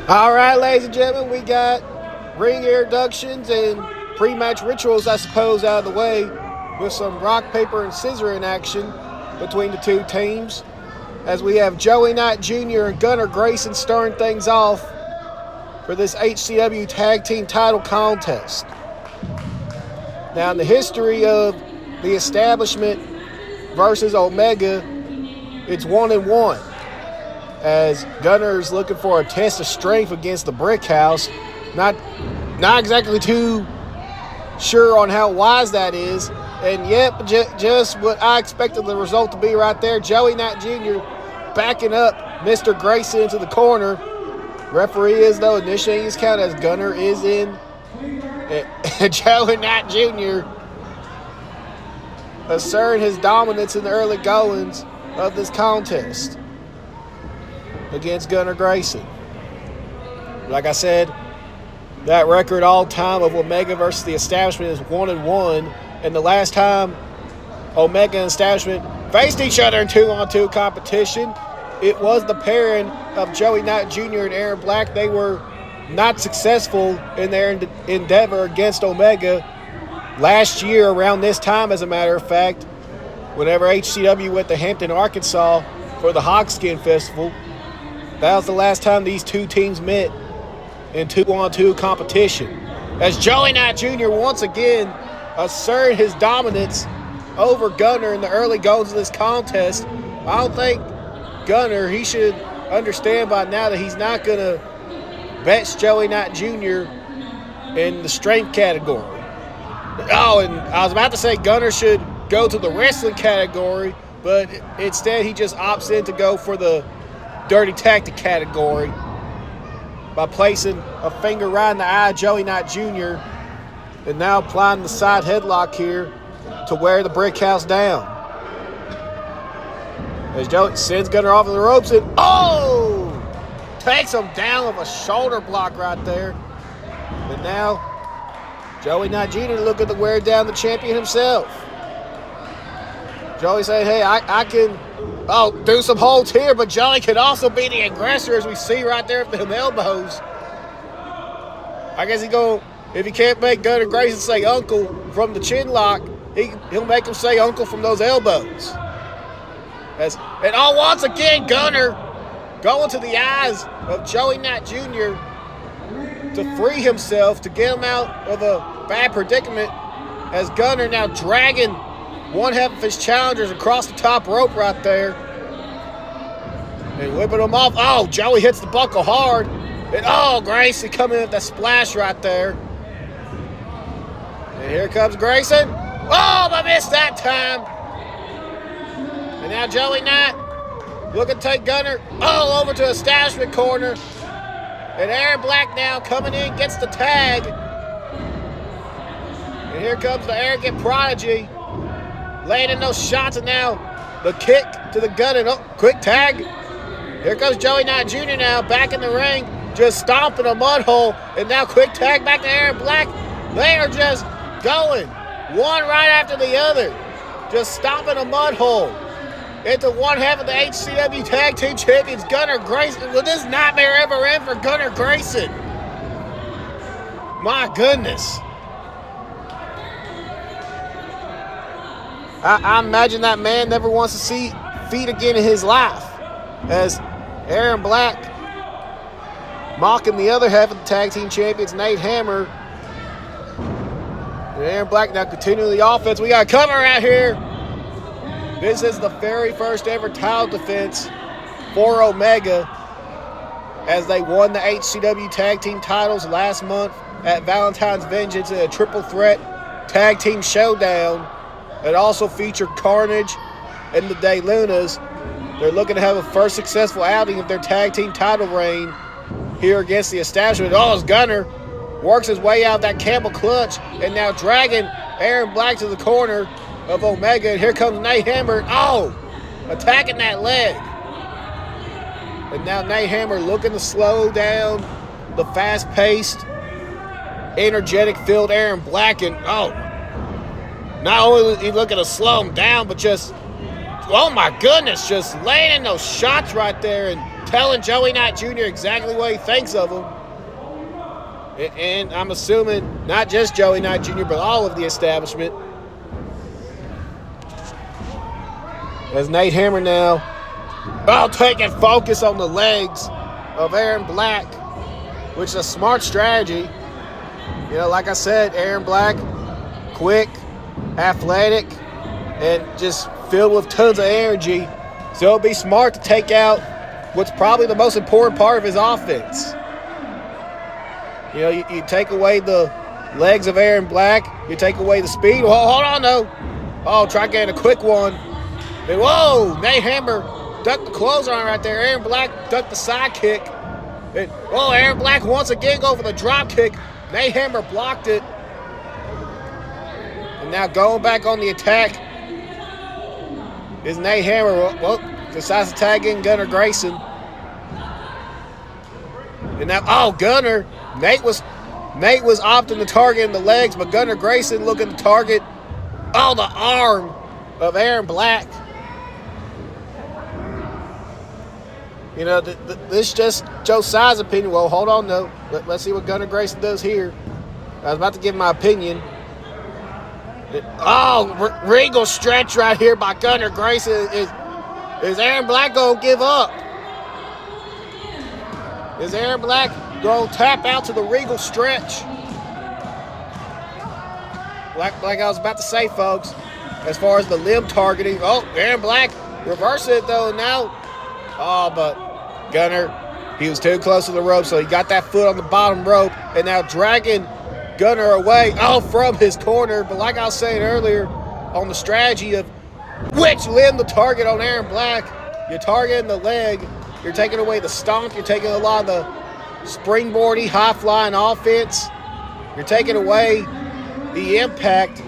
All right, ladies and gentlemen, we got ring introductions and pre-match rituals, I suppose, out of the way with some rock, paper, and scissor in action between the two teams as we have Joey Knight Jr. and Gunnar Grayson starting things off for this HCW Tag Team title contest. Now, in the history of the establishment versus Omega, it's 1-1. As Gunner's looking for a test of strength against the Brick House. Not exactly too sure on how wise that is. And yep, just what I expected the result to be right there. Joey Knight Jr. backing up Mr. Grayson into the corner. Referee is, though, initiating his count as Gunner is in. And Joey Knight Jr. asserting his dominance in the early goings of this contest against Gunnar Grayson. Like I said, that record all time of Omega versus the Establishment is 1-1, and the last time Omega and Establishment faced each other in 2-on-2 competition, it was the pairing of Joey Knight Jr. and Aaron Black. They were not successful in their endeavor against Omega last year around this time, as a matter of fact, whenever HCW went to Hampton, Arkansas for the Hogskin Festival. That was the last time these two teams met in 2-on-2 competition. As Joey Knight Jr. once again asserted his dominance over Gunner in the early goals of this contest. I don't think Gunner, he should understand by now that he's not going to bench Joey Knight Jr. in the strength category. Oh, and I was about to say Gunner should go to the wrestling category, but instead he just opts in to go for the dirty tactic category by placing a finger right in the eye of Joey Knight Jr. and now applying the side headlock here to wear the Brick House down. As Joey sends Gunner off of the ropes and takes him down with a shoulder block right there. And now Joey Knight Jr. looking to wear down the champion himself. Joey saying, hey, I can do some holds here, but Joey can also be the aggressor, as we see right there with them elbows. I guess if he can't make Gunnar Grayson say uncle from the chin lock, he'll make him say uncle from those elbows. And once again, Gunnar going to the eyes of Joey Knight Jr. to free himself, to get him out of a bad predicament, as Gunnar now dragging one half of his challengers across the top rope right there and whipping them off. Oh, Joey hits the buckle hard. And Grayson coming in with that splash right there. And here comes Grayson. I missed that time. And now Joey Knight looking to take Gunner over to Establishment corner. And Aaron Black now coming in, gets the tag. And here comes the arrogant prodigy, laying in those shots, and now the kick to the gut and quick tag. Here comes Joey Knight Jr. now back in the ring, just stomping a mud hole, and now quick tag back to Aaron Black. They are just going one right after the other, just stomping a mud hole into one half of the HCW Tag Team Champions, Gunnar Grayson. Will this nightmare ever end for Gunnar Grayson? My goodness. I imagine that man never wants to see feet again in his life. As Aaron Black mocking the other half of the Tag Team Champions, Nate Hammer. And Aaron Black now continuing the offense. We got a cover out here. This is the very first ever title defense for Omega as they won the HCW Tag Team titles last month at Valentine's Vengeance in a triple threat Tag Team Showdown. It also featured Carnage and the Day Lunas. They're looking to have a first successful outing of their tag team title reign here against the Establishment. As Gunner works his way out that camel clutch and now dragging Aaron Black to the corner of Omega. And here comes Nate Hammer. Attacking that leg. And now Nate Hammer looking to slow down the fast-paced, energetic-filled Aaron Black. And not only is he looking to slow him down, but just, oh my goodness, just laying in those shots right there and telling Joey Knight Jr. exactly what he thinks of him. And I'm assuming not just Joey Knight Jr., but all of the establishment. As Nate Hammer now, taking focus on the legs of Aaron Black, which is a smart strategy. You know, like I said, Aaron Black, quick, athletic, and just filled with tons of energy. So it'll be smart to take out what's probably the most important part of his offense. You know, you take away the legs of Aaron Black, you take away the speed. Well, hold on, though. Try getting a quick one. And whoa, Nate Hammer ducked the clothesline right there. Aaron Black ducked the side kick. And, Aaron Black once again go for the drop kick. Nate Hammer blocked it. And now going back on the attack is Nate Hammer. Decides to tag in Gunnar Grayson. And now, Gunnar. Nate was opting to target in the legs, but Gunnar Grayson looking to target, the arm of Aaron Black. You know, this is just Josiah's opinion. Well, hold on, though. Let's see what Gunnar Grayson does here. I was about to give my opinion. Regal stretch right here by Gunnar Grayson. Is Aaron Black going to give up? Is Aaron Black going to tap out to the Regal stretch? Like I was about to say, folks, as far as the limb targeting. Aaron Black reversed it, though, now. But Gunnar, he was too close to the rope, so he got that foot on the bottom rope, and now dragging Gunnar away, from his corner. But like I was saying earlier, on the strategy of which limb to target on Aaron Black, you're targeting the leg, you're taking away the stomp, you're taking a lot of the springboardy, high-flying offense, you're taking away the impact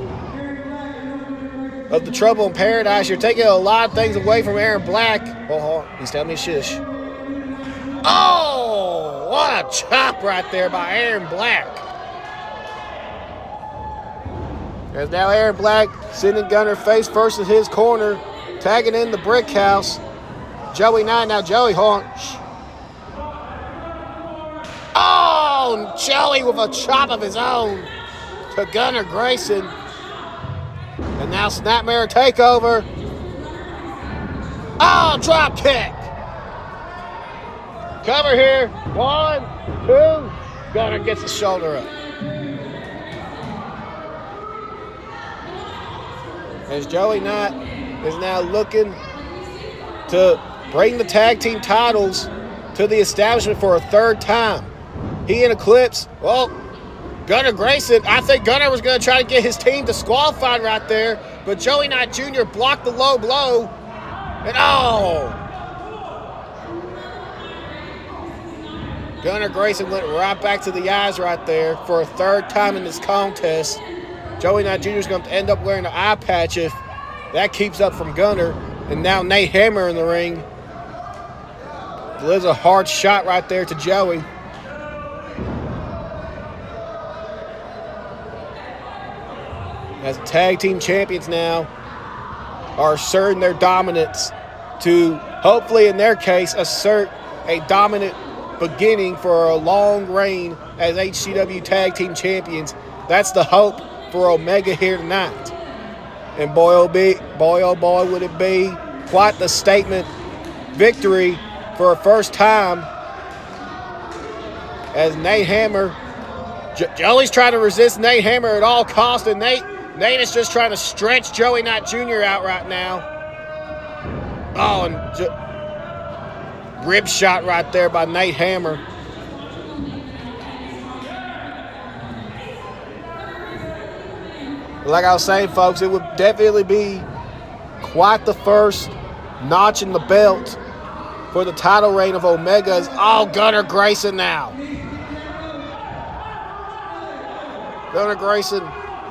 of the Trouble in Paradise. You're taking a lot of things away from Aaron Black. He's telling me shush. What a chop right there by Aaron Black. As now Aaron Black sending Gunnar face first in his corner, tagging in the brick house. Joey Knight, now Joey, Joey with a chop of his own to Gunnar Grayson. And now Snapmare takeover. Drop kick. Cover here. 1, 2. Gunnar gets the shoulder up. As Joey Knight is now looking to bring the tag team titles to the establishment for a third time. He in Eclipse. Gunnar Grayson, I think Gunnar was going to try to get his team disqualified right there, but Joey Knight Jr. blocked the low blow. And Gunnar Grayson went right back to the eyes right there for a third time in this contest. Joey Knight Jr. is going to end up wearing an eye patch if that keeps up from Gunnar. And now Nate Hammer in the ring. There's a hard shot right there to Joey. As tag team champions now are asserting their dominance to hopefully, in their case, assert a dominant beginning for a long reign as HCW tag team champions. That's the hope for Omega here tonight. And boy, oh boy, would it be quite the statement victory for a first time as Nate Hammer, Joey's trying to resist Nate Hammer at all costs, and Nate is just trying to stretch Joey Knight Jr. out right now. Rib shot right there by Nate Hammer. Like I was saying, folks, it would definitely be quite the first notch in the belt for the title reign of Omega's. Gunnar Grayson now. Gunnar Grayson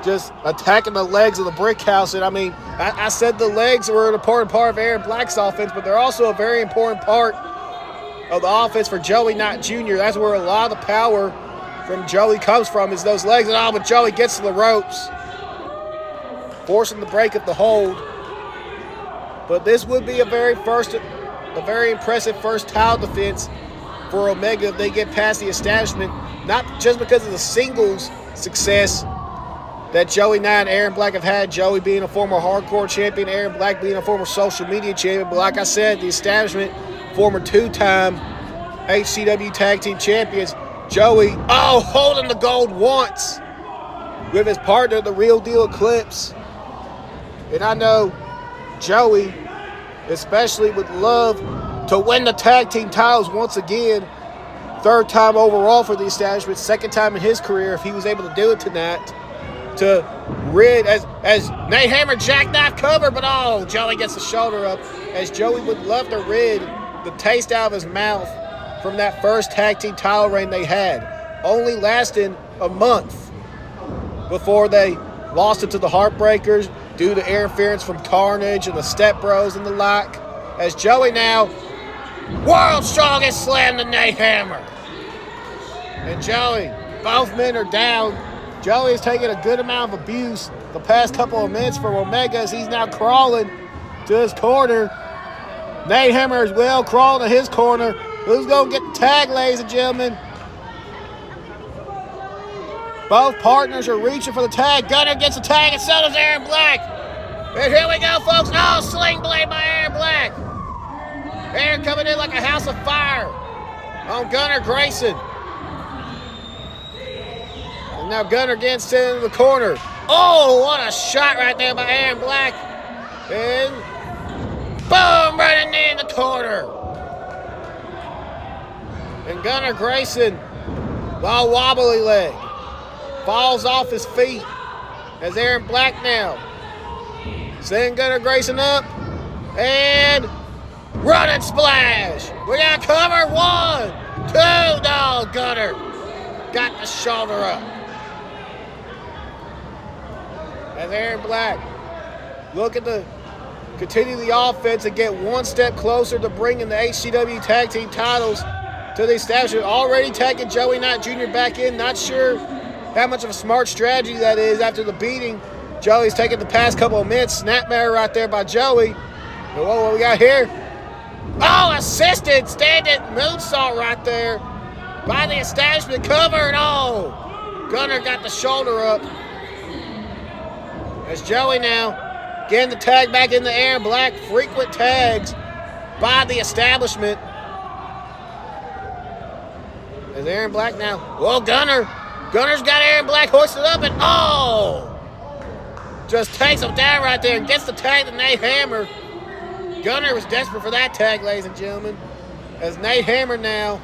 just attacking the legs of the brick house. And I said the legs were an important part of Aaron Black's offense, but they're also a very important part of the offense for Joey Knight Jr. That's where a lot of the power from Joey comes from, is those legs. But Joey gets to the ropes, forcing the break of the hold. But this would be a very first a very impressive first title defense for Omega if they get past the establishment, not just because of the singles success that Joey Knight and Aaron Black have had, Joey being a former hardcore champion, Aaron Black being a former social media champion, but like I said, the establishment, former two-time HCW Tag Team Champions, Joey, holding the gold once with his partner, the Real Deal Eclipse. And I know Joey especially would love to win the tag team titles once again. Third time overall for the establishment, second time in his career if he was able to do it tonight. To rid, as Nate Hammer jackknife cover, but Joey gets the shoulder up, as Joey would love to rid the taste out of his mouth from that first tag team title reign they had, only lasting a month before they lost it to the Heartbreakers due to interference from Carnage and the Step Bros and the like, as Joey now, world's strongest slam to Nate Hammer. And Joey, both men are down. Joey has taken a good amount of abuse the past couple of minutes from Omega as he's now crawling to his corner. Nate Hammer as well crawling to his corner. Who's going to get the tag, ladies and gentlemen? Both partners are reaching for the tag. Gunner gets the tag and so does Aaron Black. And here we go, folks. Sling blade by Aaron Black. Aaron coming in like a house of fire on Gunner Grayson. And now Gunner gets sent into the corner. What a shot right there by Aaron Black. And boom, running in the corner. And Gunner Grayson, while wobbly leg, falls off his feet as Aaron Black now setting Gunner Grayson up and running splash. We got cover. 1, 2, no, Gunner got the shoulder up. As Aaron Black looking to continue the offense and get one step closer to bringing the HCW Tag Team titles to the establishment. Already tagging Joey Knight Jr. back in. Not sure how much of a smart strategy that is after the beating Joey's taken the past couple of minutes. Snapmare right there by Joey. And what we got here? Assisted standing moonsault right there by the establishment cover. And Gunner got the shoulder up. As Joey now getting the tag back in the air. Black frequent tags by the establishment. As Aaron Black now, Gunner's got Aaron Black hoisted up and just takes him down right there and gets the tag to Nate Hammer. Gunner was desperate for that tag, ladies and gentlemen. As Nate Hammer now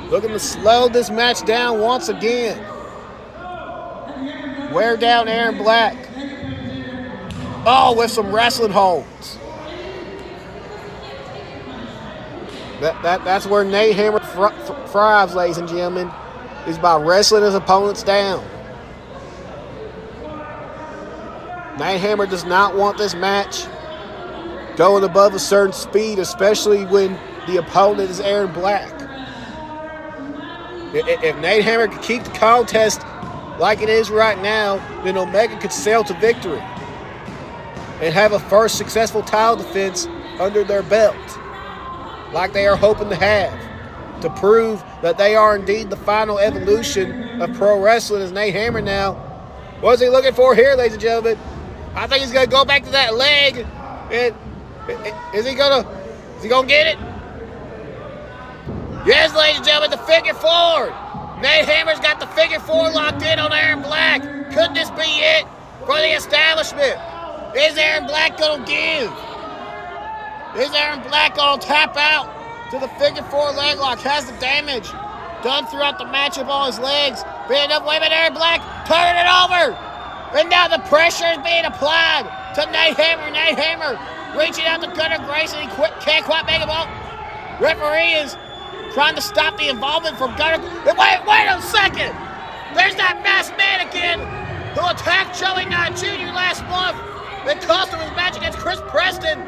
looking to slow this match down once again. Wear down Aaron Black. With some wrestling holds. That's where Nate Hammer thrives, ladies and gentlemen, is by wrestling his opponents down. Nate Hammer does not want this match going above a certain speed, especially when the opponent is Aaron Black. If Nate Hammer could keep the contest like it is right now, then Omega could sail to victory and have a first successful title defense under their belt, like they are hoping to have, to prove that they are indeed the final evolution of pro wrestling. As Nate Hammer now, what's he looking for here, ladies and gentlemen? I think he's going to go back to that leg. And is he going to get it? Yes, ladies and gentlemen, the figure four. Nate Hammer's got the figure four locked in on Aaron Black. Could this be it for the establishment? Is Aaron Black going to give? Is Aaron Black going to tap out to the figure four leg lock? Has the damage done throughout the matchup on his legs. Being up, wait a minute, Aaron Black turning it over. And now the pressure is being applied to Nate Hammer. Nate Hammer reaching out to Gunner Grayson. He can't quite make him up. Referee is trying to stop the involvement from Gunner. Wait a second. There's that masked man again who attacked Joey Knight Jr. last month. It cost him his match against Chris Preston.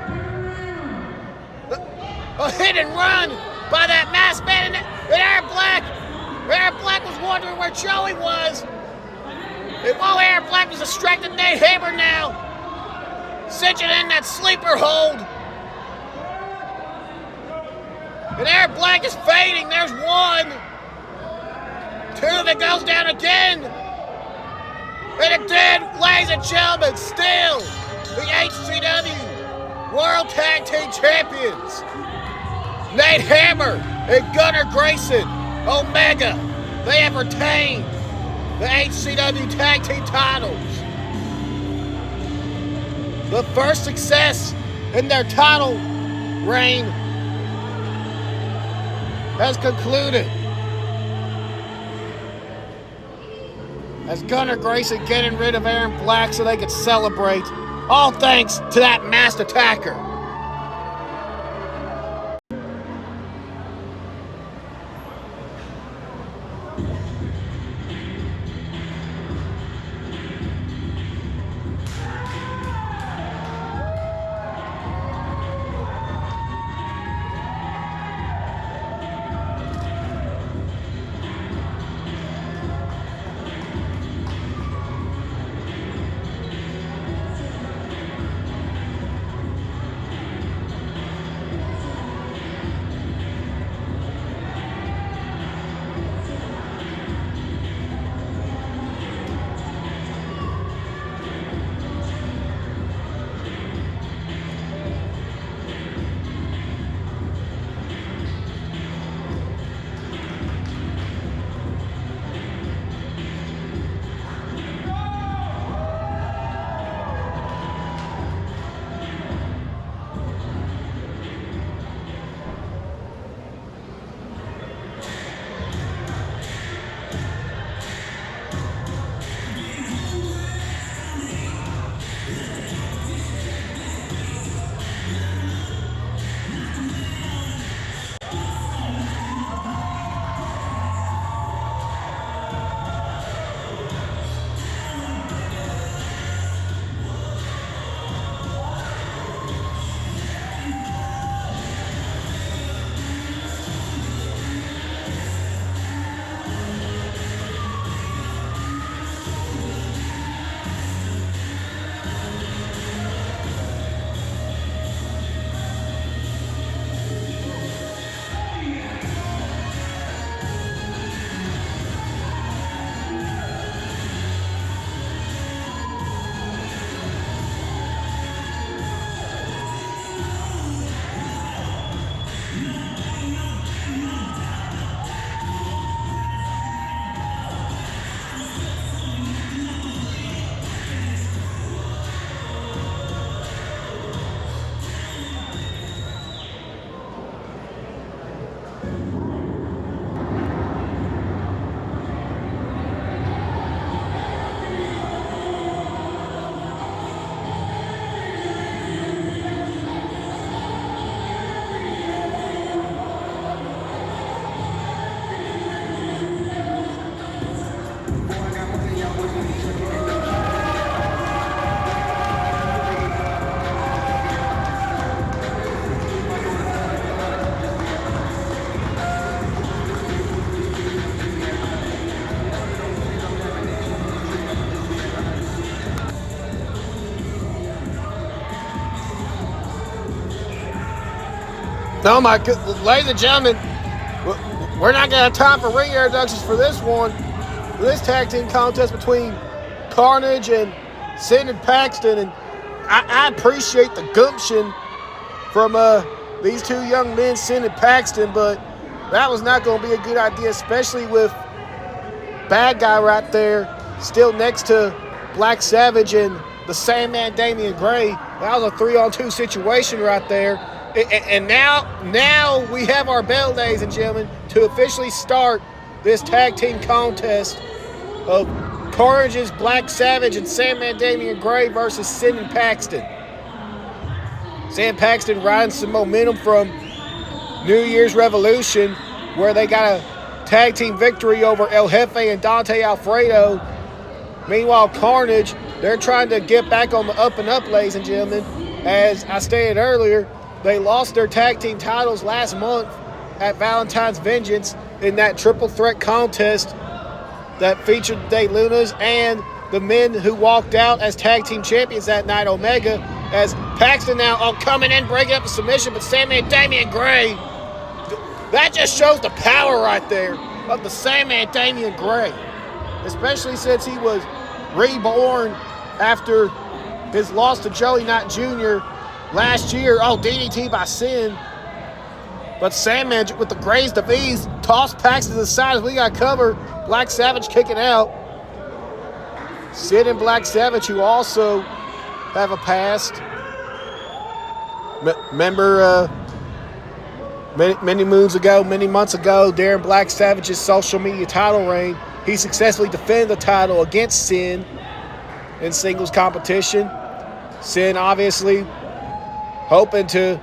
A hit and run by that masked man and Aaron Black. Aaron Black was wondering where Joey was. And while Aaron Black was distracted, Nate Hammer now cinching in that sleeper hold And Aaron Black is fading. There's one. Two that goes down again. And again, ladies and gentlemen, still the HCW World Tag Team Champions. Nate Hammer and Gunnar Grayson, Omega, they have retained the HCW Tag Team titles. The first success in their title reign has concluded as Gunnar Grayson getting rid of Aaron Black so they could celebrate, all thanks to that masked attacker. Oh my God, ladies and gentlemen, we're not going to have time for ring introductions for this one. For this tag team contest between Carnage and Sid and Paxton. And I appreciate the gumption from these two young men, Sid and Paxton, but that was not going to be a good idea, especially with Bad Guy right there, still next to Black Savage and the Sandman Damian Gray. That was a 3-on-2 situation right there. And now we have our bell, ladies and gentlemen, to officially start this tag team contest of Carnage's Black Savage and Sandman Damian Gray versus Sid and Paxton. Sam Paxton riding some momentum from New Year's Revolution, where they got a tag team victory over El Jefe and Dante Alfredo. Meanwhile, Carnage, they're trying to get back on the up and up, ladies and gentlemen. As I stated earlier, they lost their tag team titles last month at Valentine's Vengeance in that triple threat contest that featured the Lunas and the men who walked out as tag team champions that night, Omega. As Paxton now coming in, breaking up the submission, but Sandman Damian Gray That just shows the power right there of the Sandman Damian Gray, especially since he was reborn after his loss to Joey Knight Jr. last year. Oh, DDT by Sin. But Sandman with the Grays to V's tossed Paxton to the side as we got cover. Black Savage kicking out. Sid and Black Savage, who also have a past. Remember many months ago, during Black Savage's social media title reign, he successfully defended the title against Sin in singles competition. Sin obviously hoping to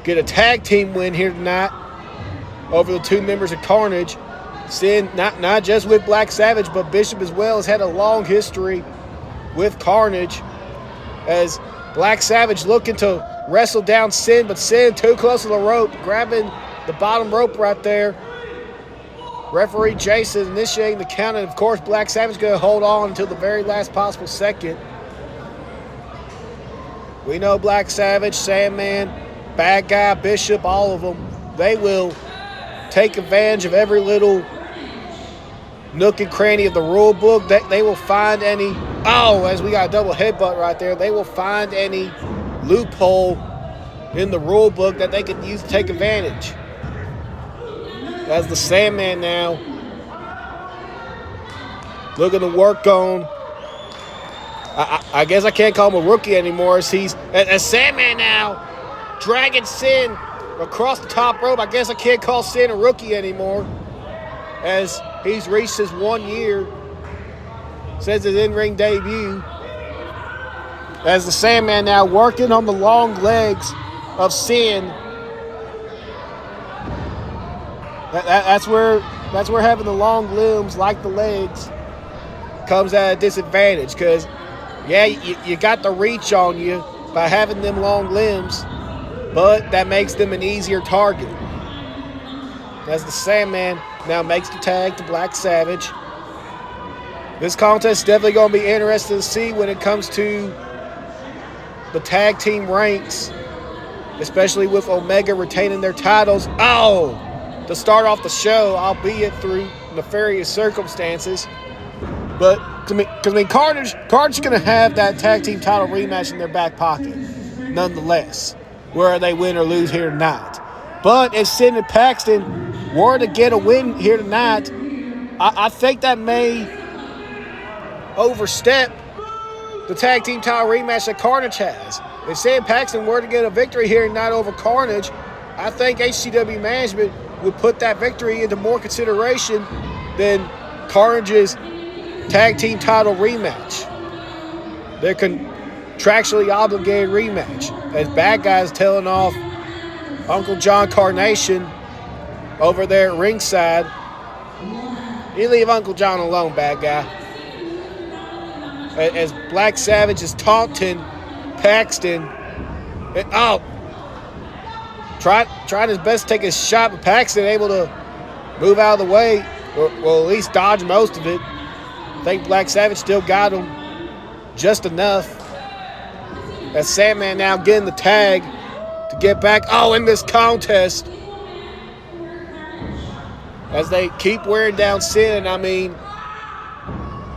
get a tag team win here tonight over the two members of Carnage. Sin, not just with Black Savage, but Bishop as well, has had a long history with Carnage, as Black Savage looking to wrestle down Sin, but Sin too close to the rope, grabbing the bottom rope right there. Referee Jason initiating the count, and of course Black Savage going to hold on until the very last possible second. We know Black Savage, Sandman, Bad Guy, Bishop, all of them, they will take advantage of every little nook and cranny of the rule book. They will find any, as we got a double headbutt right there, they will find any loophole in the rule book that they could use to take advantage. As the Sandman now looking to work on, I guess I can't call him a rookie anymore, as Sandman now dragging Sin across the top rope. I guess I can't call Sin a rookie anymore, as he's reached his 1 year since his in-ring debut. As the Sandman now working on the long legs of Sin. That's where having the long limbs, like the legs, comes at a disadvantage, because you got the reach on you by having them long limbs, but that makes them an easier target. As the Sandman now makes the tag to Black Savage. This contest is definitely going to be interesting to see when it comes to the tag team ranks, especially with Omega retaining their titles. To start off the show, albeit through nefarious circumstances. But Carnage is going to have that tag team title rematch in their back pocket, nonetheless, whether they win or lose here tonight. But if Sin and Paxton were to get a win here tonight, I think that may overstep the tag team title rematch that Carnage has. If Sin and Paxton were to get a victory here tonight over Carnage, I think HCW management would put that victory into more consideration than Carnage's tag team title rematch, their contractually obligated rematch, as Bad Guy's telling off Uncle John Carnation over there at ringside. You leave Uncle John alone, Bad Guy. As Black Savage is taunting Paxton. Trying his best to take a shot, but Paxton able to move out of the way, or at least dodge most of it. I think Black Savage still got him just enough. As Sandman now getting the tag to get back in this contest, as they keep wearing down Sin. I mean,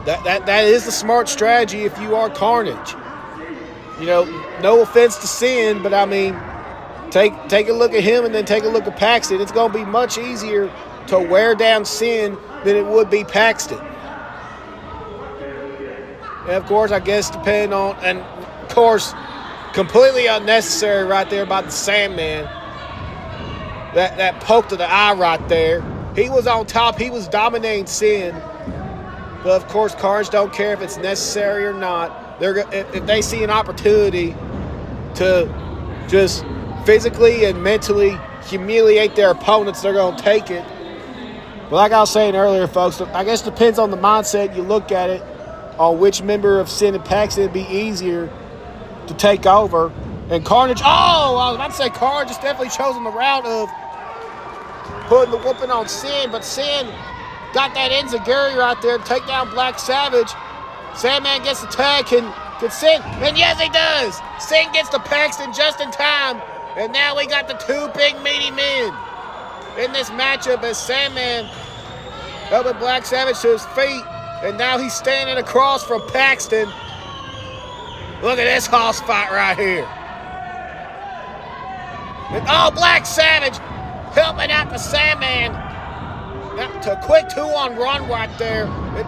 that is the smart strategy if you are Carnage. You know, no offense to Sin, but I mean, take a look at him and then take a look at Paxton. It's going to be much easier to wear down Sin than it would be Paxton. And of course, I guess depending on, and of course, completely unnecessary right there about the Sandman. That poke to the eye right there. He was on top. He was dominating Sin. But of course, Carnage don't care if it's necessary or not. If they see an opportunity to just physically and mentally humiliate their opponents, they're going to take it. But like I was saying earlier, folks, I guess it depends on the mindset you look at it, on which member of Sin and Paxton it'd be easier to take over. And Carnage, I was about to say Carnage has definitely chosen the route of putting the whooping on Sin, but Sin got that enziguri right there to take down Black Savage. Sandman gets the tag, can Sin, and yes he does! Sin gets the Paxton just in time, and now we got the two big meaty men. in this matchup as Sandman helping Black Savage to his feet. And now he's standing across from Paxton. Look at this hoss fight right here. And Black Savage helping out the Sandman. To a quick 2-on-1 right there. And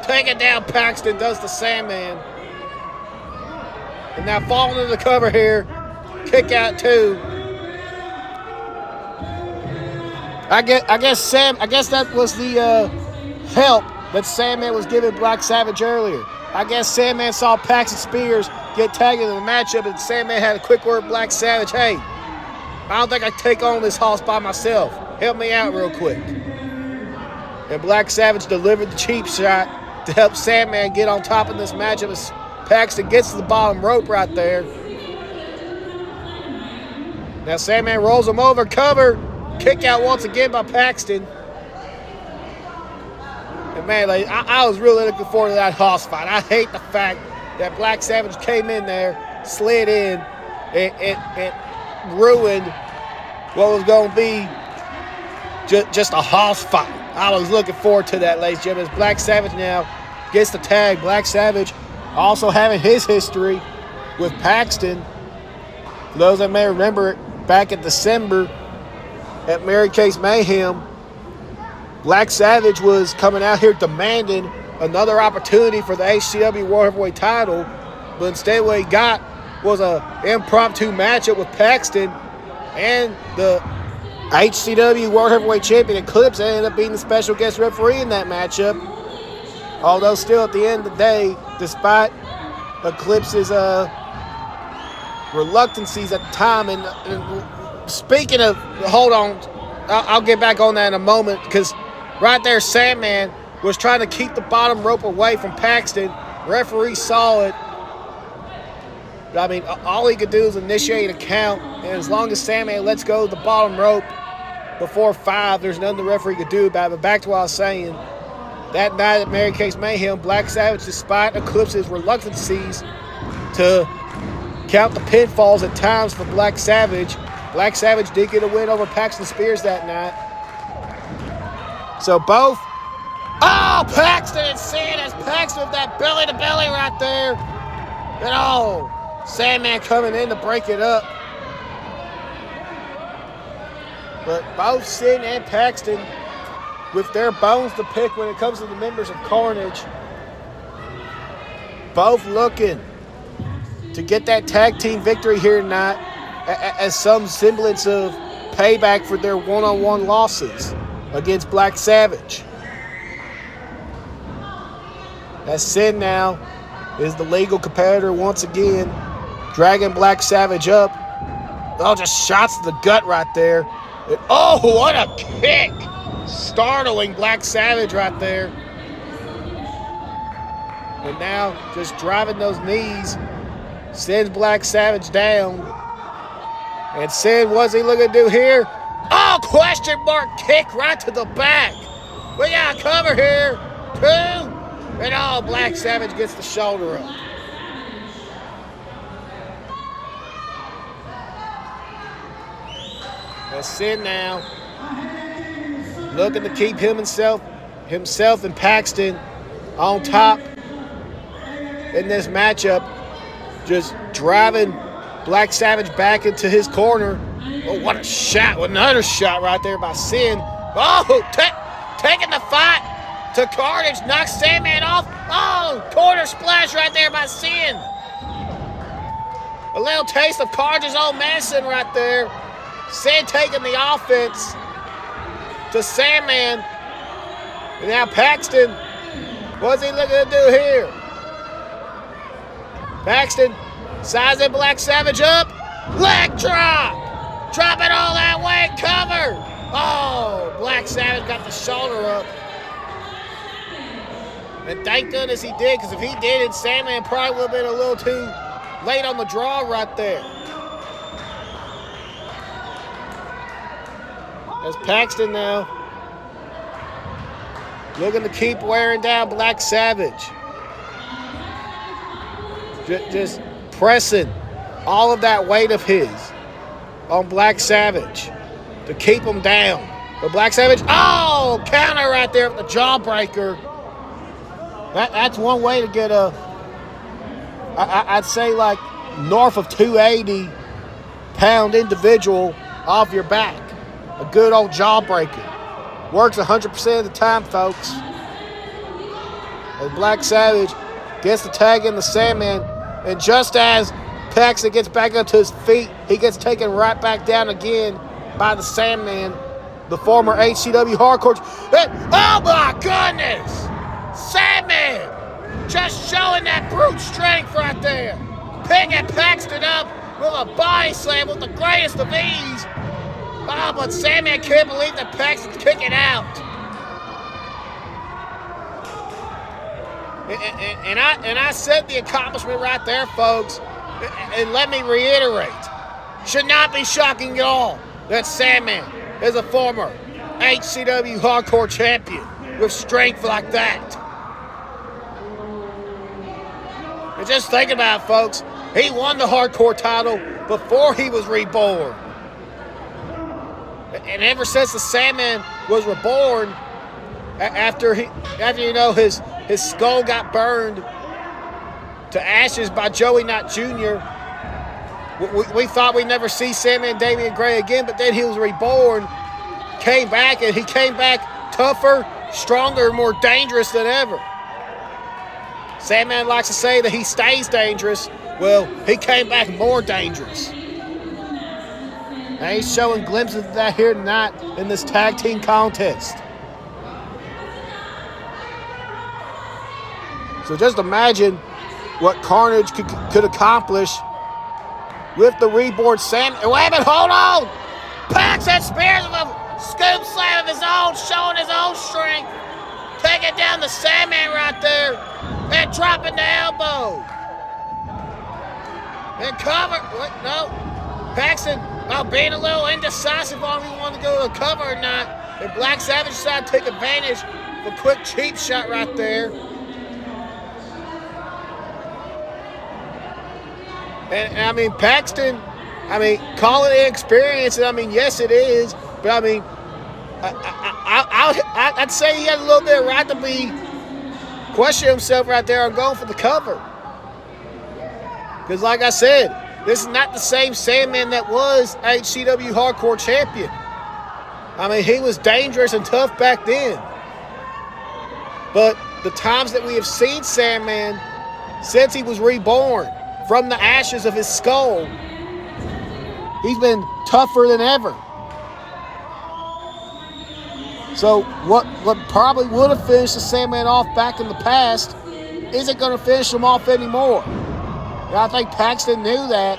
taking down Paxton does the Sandman. And now falling into the cover here. Kick out 2. I guess that was the help that Sandman was giving Black Savage earlier. I guess Sandman saw Paxton Spears get tagged into the matchup, and Sandman had a quick word with Black Savage. Hey, I don't think I can take on this hoss by myself. Help me out real quick. And Black Savage delivered the cheap shot to help Sandman get on top of this matchup as Paxton gets to the bottom rope right there. Now Sandman rolls him over, cover, kick out once again by Paxton. And man, I was really looking forward to that hoss fight. I hate the fact that Black Savage came in there, slid in, and ruined what was going to be just a hoss fight. I was looking forward to that, ladies and gentlemen. As Black Savage now gets the tag. Black Savage also having his history with Paxton. For those that may remember it, back in December at Mary Kay's Mayhem, Black Savage was coming out here demanding another opportunity for the HCW World Heavyweight title, but instead what he got was an impromptu matchup with Paxton, and the HCW World Heavyweight Champion Eclipse ended up being the special guest referee in that matchup. Although still at the end of the day, despite Eclipse's reluctancies at the time, and speaking of, hold on, I'll get back on that in a moment, because right there Sandman was trying to keep the bottom rope away from Paxton. Referee saw it. I mean, all he could do is initiate a count, and as long as Sandman lets go of the bottom rope before 5, there's nothing the referee could do about it. But back to what I was saying, that night at Mary Kay's Mayhem, Black Savage, despite Eclipse's reluctancies to count the pinfalls at times for Black Savage did get a win over Paxton Spears that night. So both, Paxton and Sin, as Paxton with that belly-to-belly right there. And Sandman coming in to break it up. But both Sin and Paxton, with their bones to pick when it comes to the members of Carnage, both looking to get that tag team victory here tonight as some semblance of payback for their one-on-one losses against Black Savage. As Sin now is the legal competitor once again, dragging Black Savage up. Just shots to the gut right there. And, what a kick! Startling Black Savage right there. And now just driving those knees sends Black Savage down. And Sin, what's he looking to do here? Question mark kick right to the back. We got a cover here. 2. And Black Savage gets the shoulder up. And Sin now looking to keep himself and Paxton on top in this matchup. Just driving Black Savage back into his corner. What a shot. Another shot right there by Sin. Taking the fight to Carnage. Knocks Sandman off. Corner splash right there by Sin. A little taste of Carnage's own medicine right there. Sin taking the offense to Sandman. And now Paxton, what's he looking to do here? Paxton sizing Black Savage up. Leg drop. Drop it all that way. Cover. Black Savage got the shoulder up. And thank goodness he did, because if he didn't, Sandman probably would have been a little too late on the draw right there. As Paxton now looking to keep wearing down Black Savage. Just pressing all of that weight of his on Black Savage. to keep him down. But Black Savage, oh, counter right there with the jawbreaker. That's one way to get I'd say like north of 280-pound individual off your back. A good old jawbreaker. Works 100% of the time, folks. As Black Savage gets the tag in the Sandman, and just as Paxton gets back up to his feet, he gets taken right back down again by the Sandman, the former HCW Hardcore. Oh my goodness! Sandman just showing that brute strength right there. Picking Paxton up with a body slam with the greatest of ease. Oh, but Sandman can't believe that Paxton's kicking out. And I said the accomplishment right there, folks. And let me reiterate, should not be shocking at all that Sandman is a former HCW Hardcore champion with strength like that. And just think about it, folks. He won the Hardcore title before he was reborn. And ever since the Sandman was reborn, after his skull got burned to ashes by Joey Knott Jr., we thought we'd never see Sandman Damian Gray again, but then he was reborn, came back, and he came back tougher, stronger, more dangerous than ever. Sandman likes to say that he stays dangerous. Well, he came back more dangerous. And he's showing glimpses of that here tonight in this tag team contest. So just imagine what Carnage could accomplish with the reborn Sandman. Wait a minute, hold on! Paxton spears with a scoop slam of his own, showing his own strength. Taking down the Sandman right there and dropping the elbow. And cover. What? No. Paxton being a little indecisive on if he wanted to go to the cover or not. And Black Savage decided to take advantage of a quick cheap shot right there. And I mean, Paxton, call it inexperience. And yes, it is. But I'd say he had a little bit of right to be questioning himself right there on going for the cover. Because like I said, this is not the same Sandman that was HCW Hardcore champion. He was dangerous and tough back then. But the times that we have seen Sandman since he was reborn from the ashes of his skull, he's been tougher than ever. So what probably would have finished the Sandman off back in the past isn't going to finish him off anymore. And I think Paxton knew that,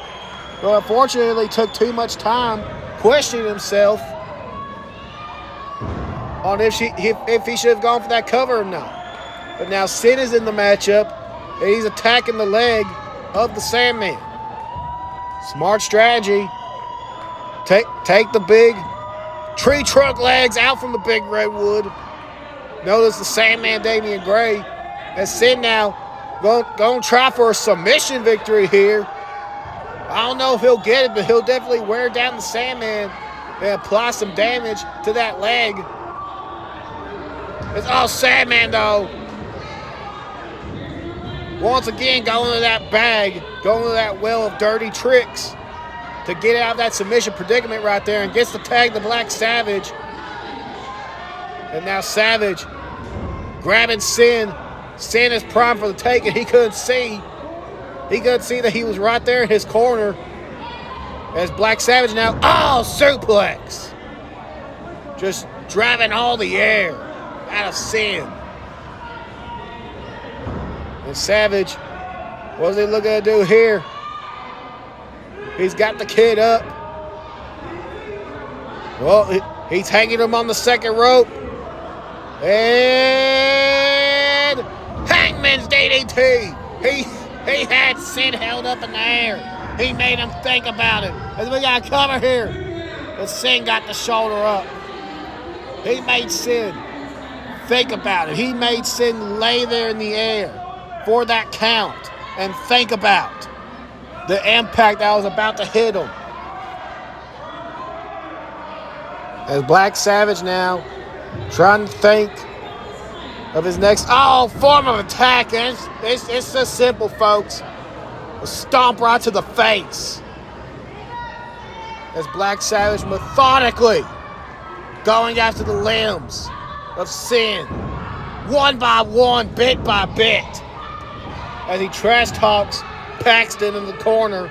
but unfortunately took too much time questioning himself on if he should have gone for that cover or not. But now Sin is in the matchup, and he's attacking the leg of the Sandman. Smart strategy. Take the big tree trunk legs out from the big redwood. Notice the Sandman Damian Gray. And Sin now going to try for a submission victory here. I don't know if he'll get it, but he'll definitely wear down the Sandman and apply some damage to that leg. It's all Sandman, though. Once again, going to that bag, going to that well of dirty tricks to get out of that submission predicament right there, and gets to tag the Black Savage. And now Savage grabbing Sin. Sin is primed for the take, and he couldn't see. He couldn't see that he was right there in his corner. As Black Savage now, suplex. Just driving all the air out of Sin. And Savage, what's he looking to do here? He's got the kid up. Well, he's hanging him on the second rope. And Hangman's DDT. He had Sin held up in the air. He made him think about it. And we got a cover here. But Sin got the shoulder up. He made Sin think about it. He made Sin lay there in the air for that count and think about the impact that was about to hit him. As Black Savage now trying to think of his next form of attack. And it's just simple, folks. A stomp right to the face. As Black Savage methodically going after the limbs of Sin, one by one, bit by bit, as he trash talks Paxton in the corner.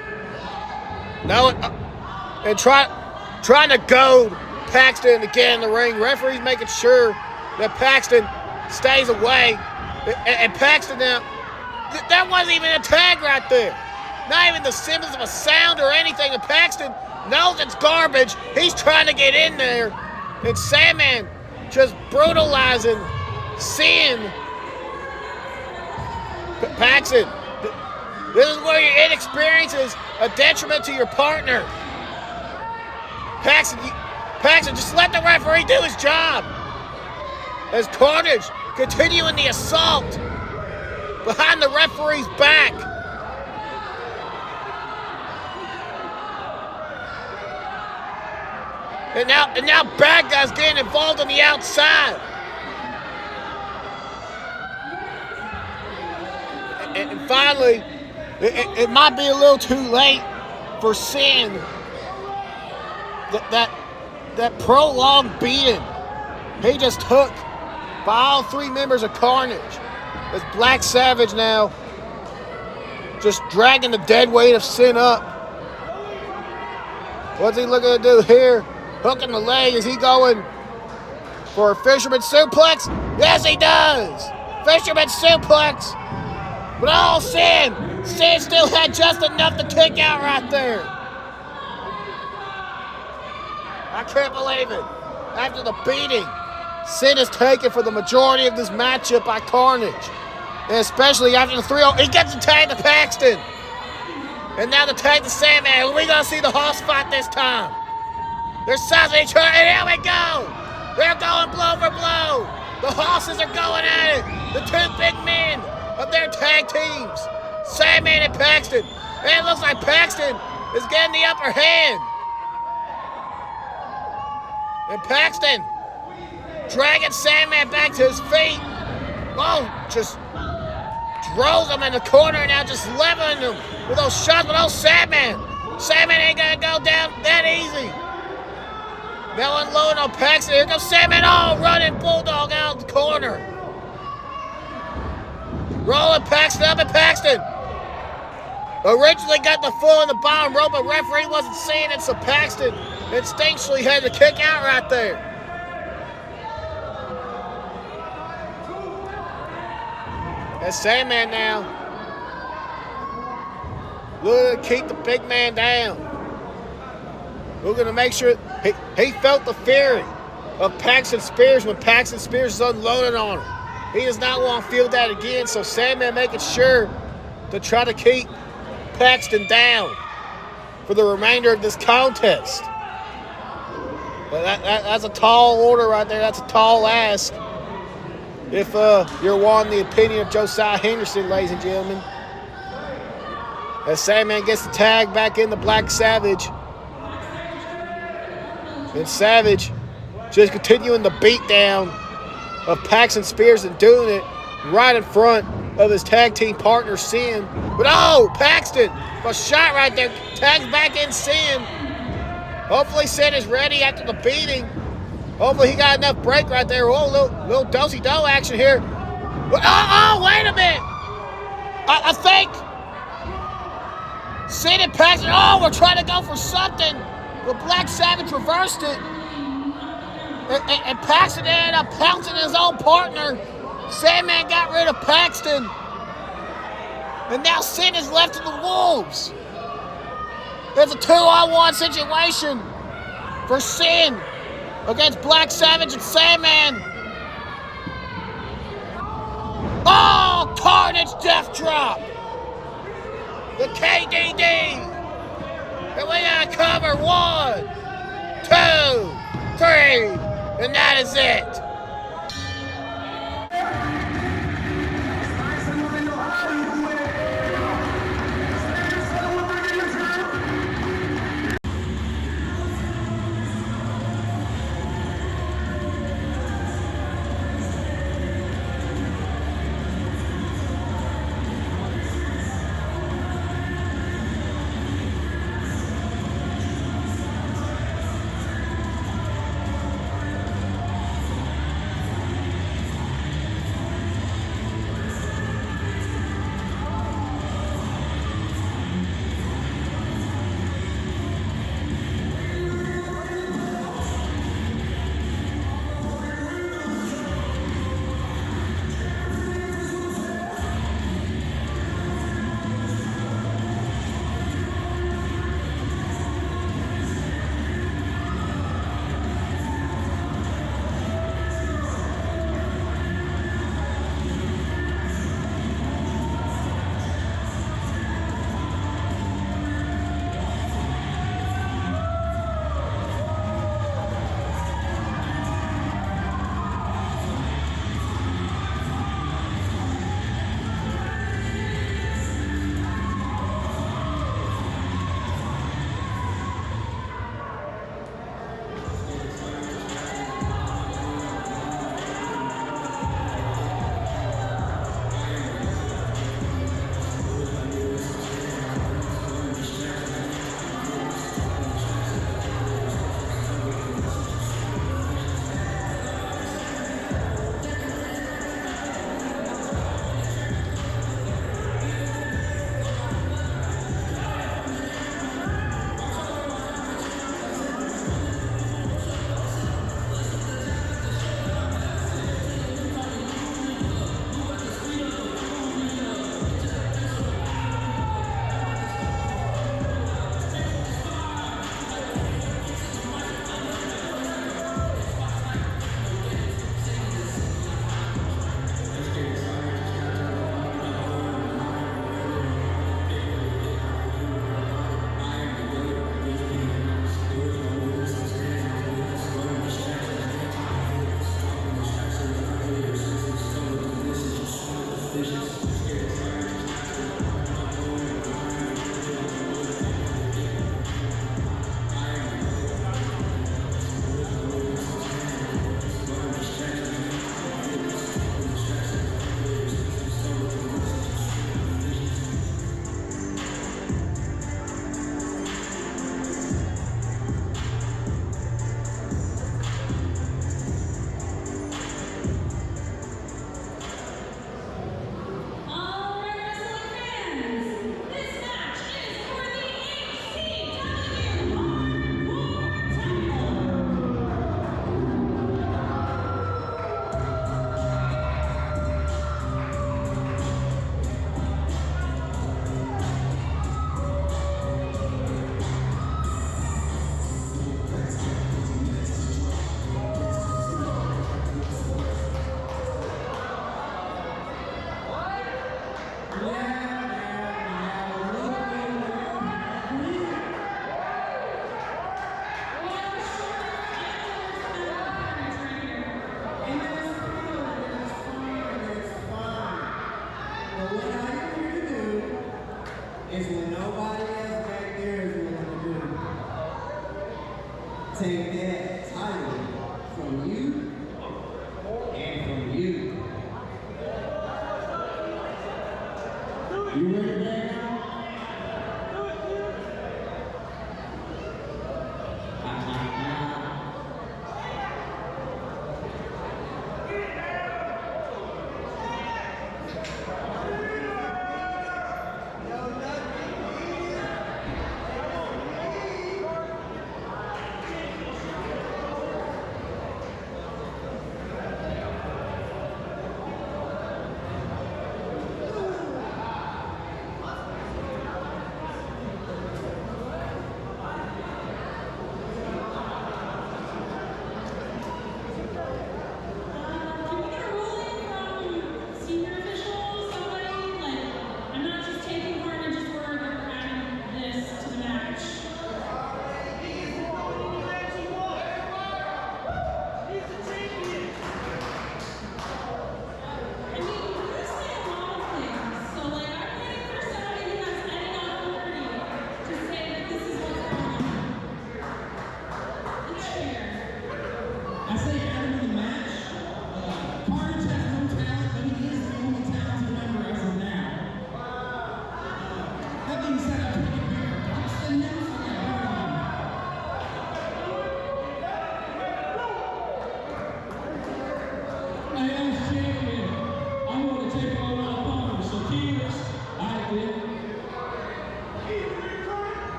And trying to goad Paxton to get in the ring. Referee's making sure that Paxton stays away. And Paxton now, that wasn't even a tag right there. Not even the semblance of a sound or anything. And Paxton knows it's garbage. He's trying to get in there. And Sandman just brutalizing Sin. Paxton, this is where your inexperience is a detriment to your partner. Paxton, just let the referee do his job. As Carnage continuing the assault behind the referee's back. And now bad guys getting involved on the outside. And finally, it might be a little too late for Sin. That prolonged beating he just took by all three members of Carnage. As Black Savage now just dragging the dead weight of Sin up. What's he looking to do here? Hooking the leg. Is he going for a fisherman suplex? Yes, he does. Fisherman suplex. But Sin still had just enough to kick out right there. I can't believe it. After the beating Sin is taken for the majority of this matchup by Carnage. And especially after the 3-0, he gets the tag to Paxton. And now the tag to Sandman. Are we going to see the horse fight this time? They're sizing each other, and here we go. They're going blow for blow. The horses are going at it. The two big men of their tag teams, Sandman and Paxton. And it looks like Paxton is getting the upper hand. And Paxton dragging Sandman back to his feet. Just throws him in the corner now, just leveling him with those shots. But Sandman ain't gonna go down that easy. Now unloading on Paxton. Here comes Sandman. Running bulldog out of the corner. Rolling Paxton up, and Paxton originally got the full in the bottom rope, but referee wasn't seeing it, so Paxton instinctually had to kick out right there. And Sandman now looking to keep the big man down. Looking to make sure he felt the fury of Paxton Spears when Paxton Spears is unloading on him. He does not want to feel that again, so Sandman making sure to try to keep Paxton down for the remainder of this contest. But that's a tall order right there. That's a tall ask. If you're wanting the opinion of Josiah Henderson, ladies and gentlemen. As Sandman gets the tag back in the Black Savage. And Savage just continuing the beat down of Paxton Spears and doing it right in front of his tag team partner, Sin. But Paxton, a shot right there, tags back in Sin. Hopefully Sin is ready after the beating. Hopefully he got enough break right there. Little do-si-do action here. Wait a minute. I think Sin and Paxton, we're trying to go for something. But Black Savage reversed it. And Paxton ended up pouncing his own partner. Sandman got rid of Paxton. And now Sin is left to the wolves. It's a 2-on-1 situation for Sin against Black Savage and Sandman. Carnage death drop. The KDD. And we gotta cover 1, 2, 3. And that is it.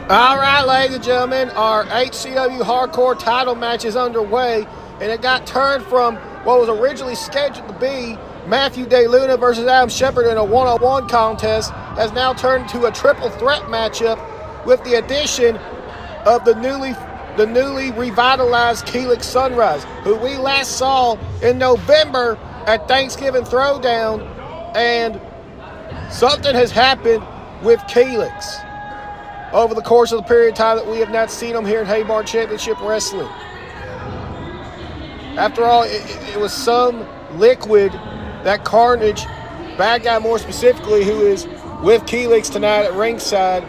All right, ladies and gentlemen, our HCW Hardcore title match is underway, and it got turned from what was originally scheduled to be Matthew DeLuna versus Adam Shepard in a one-on-one contest, has now turned into a triple threat matchup with the addition of the newly revitalized Keelix Sunrise, who we last saw in November at Thanksgiving Throwdown, and something has happened with Keelix over the course of the period of time that we have not seen him here in Haybarn Championship Wrestling. After all, it was some liquid that Carnage, bad guy more specifically, who is with Keelix tonight at ringside,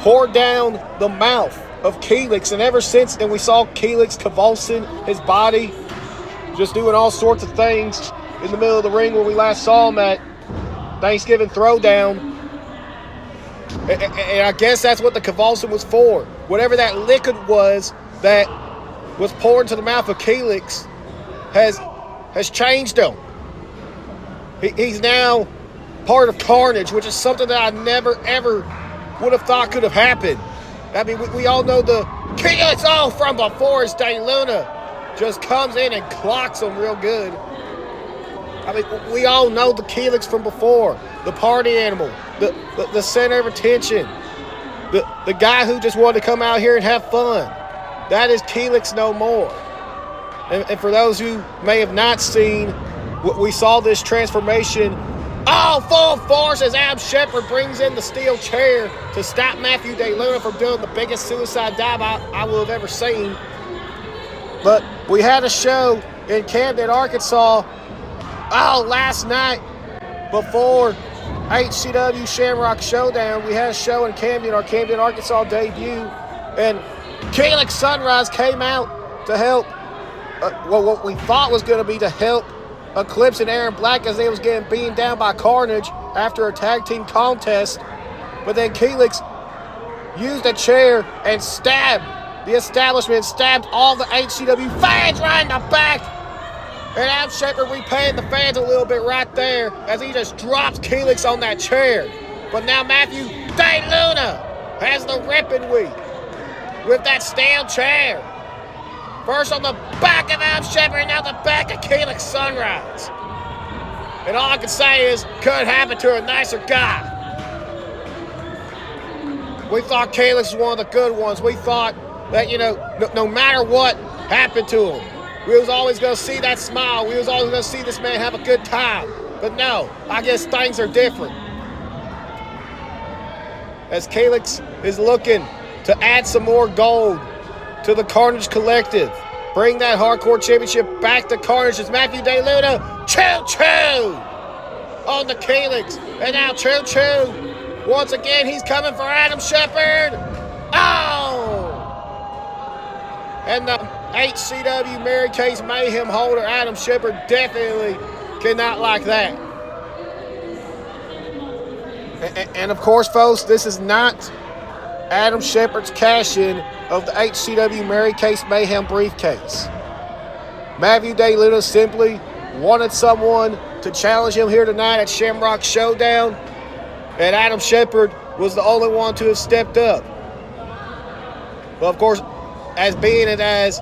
poured down the mouth of Keelix. And ever since then, we saw Keelix convulsing his body, just doing all sorts of things in the middle of the ring when we last saw him at Thanksgiving Throwdown. And I guess that's what the convulsion was for. Whatever that liquid was that was poured into the mouth of Keelix has changed him. He's now part of Carnage, which is something that I never, ever would have thought could have happened. I mean, we all know the Keelix from before is DeLuna just comes in and clocks him real good. I mean, we all know the Keelix from before. The party animal, the center of attention, the guy who just wanted to come out here and have fun. That is Keelix no more. And for those who may have not seen, we saw this transformation full force as Adam Shepard brings in the steel chair to stop Matthew DeLuna from doing the biggest suicide dive I will have ever seen. But we had a show in Camden, Arkansas, last night before HCW Shamrock Showdown. We had a show in Camden, our Camden, Arkansas debut, and Keelix Sunrise came out to help, what we thought was going to be to help Eclipse and Aaron Black as they was getting beaten down by Carnage after a tag team contest. But then Keelix used a chair and stabbed the establishment, stabbed all the HCW fans right in the back. And Adam Shepard repaying the fans a little bit right there as he just drops Keelix on that chair. But now Matthew DeLuna has the ripping week with that steel chair. First on the back of Adam Shepard, now the back of Keelix Sunrise. And all I can say is, could happen to a nicer guy. We thought Keelix was one of the good ones. We thought that, no matter what happened to him, we was always going to see that smile. We was always going to see this man have a good time. But no, I guess things are different. As Keelix is looking to add some more gold to the Carnage Collective, bring that Hardcore Championship back to Carnage as Matthew DeLuna, choo-choo, on the Keelix. And now choo-choo, once again, he's coming for Adam Shepard. And the HCW Mary Kay's Mayhem holder, Adam Shepard, definitely cannot like that. And of course, folks, this is not Adam Shepard's cash-in of the HCW Mary Kay's Mayhem briefcase. Matthew DeLuna simply wanted someone to challenge him here tonight at Shamrock Showdown, and Adam Shepard was the only one to have stepped up. Well, of course, as being it as,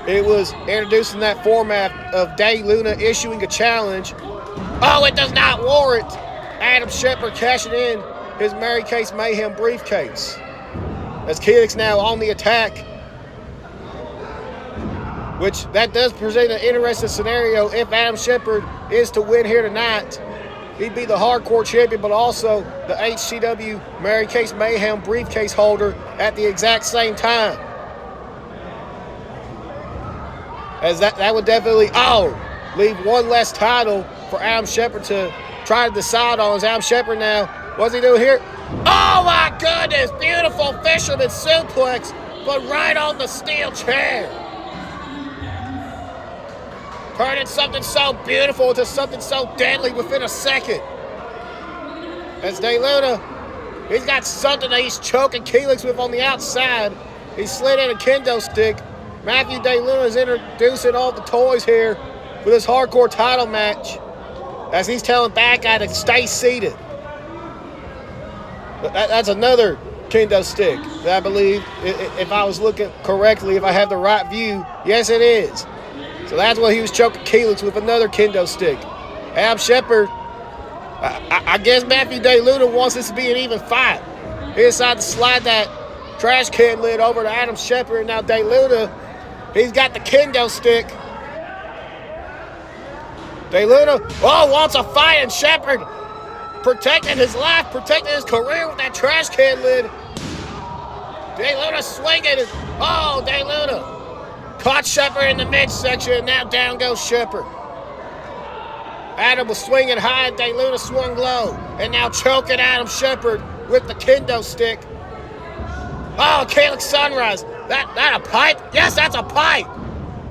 it was introducing that format of DeLuna issuing a challenge. It does not warrant Adam Shepard cashing in his Mary Kay's Mayhem briefcase. As Keelix now on the attack, which that does present an interesting scenario. If Adam Shepard is to win here tonight, he'd be the Hardcore Champion, but also the HCW Mary Kay's Mayhem briefcase holder at the exact same time. As that would definitely, leave one less title for Adam Shepard to try to decide on. As Adam Shepard now, what's he doing here? Oh my goodness, beautiful fisherman suplex, but right on the steel chair. Turning something so beautiful into something so deadly within a second. As DeLuna, he's got something that he's choking Keelix with on the outside. He slid in a kendo stick. Matthew DeLuna is introducing all the toys here for this Hardcore title match, as he's telling Bad Guy to stay seated. That's another kendo stick. I believe, if I was looking correctly, if I have the right view, yes, it is. So that's what he was choking Calyx with, another kendo stick. Adam Shepard, I guess Matthew DeLuna wants this to be an even fight. He decided to slide that trash can lid over to Adam Shepard, and now DeLuna, he's got the kendo stick. DeLuna, wants a fight, and Shepard protecting his life, protecting his career with that trash can lid. DeLuna swinging. DeLuna caught Shepard in the midsection, and now down goes Shepard. Adam was swinging high, and DeLuna swung low, and now choking Adam Shepard with the kendo stick. Calyx Sunrise. That a pipe? Yes, that's a pipe.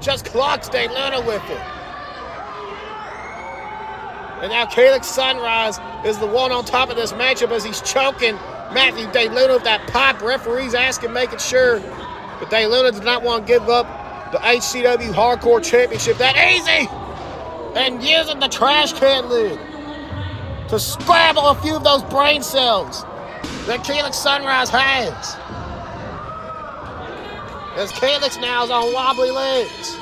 Just clocks DeLuna with it. And now Calyx Sunrise is the one on top of this matchup as he's choking Matthew DeLuna with that pipe. Referees asking, making sure. But DeLuna does not want to give up the HCW Hardcore Championship that easy. And using the trash can lid to scramble a few of those brain cells that Calyx Sunrise has. As Calyx now is on wobbly legs.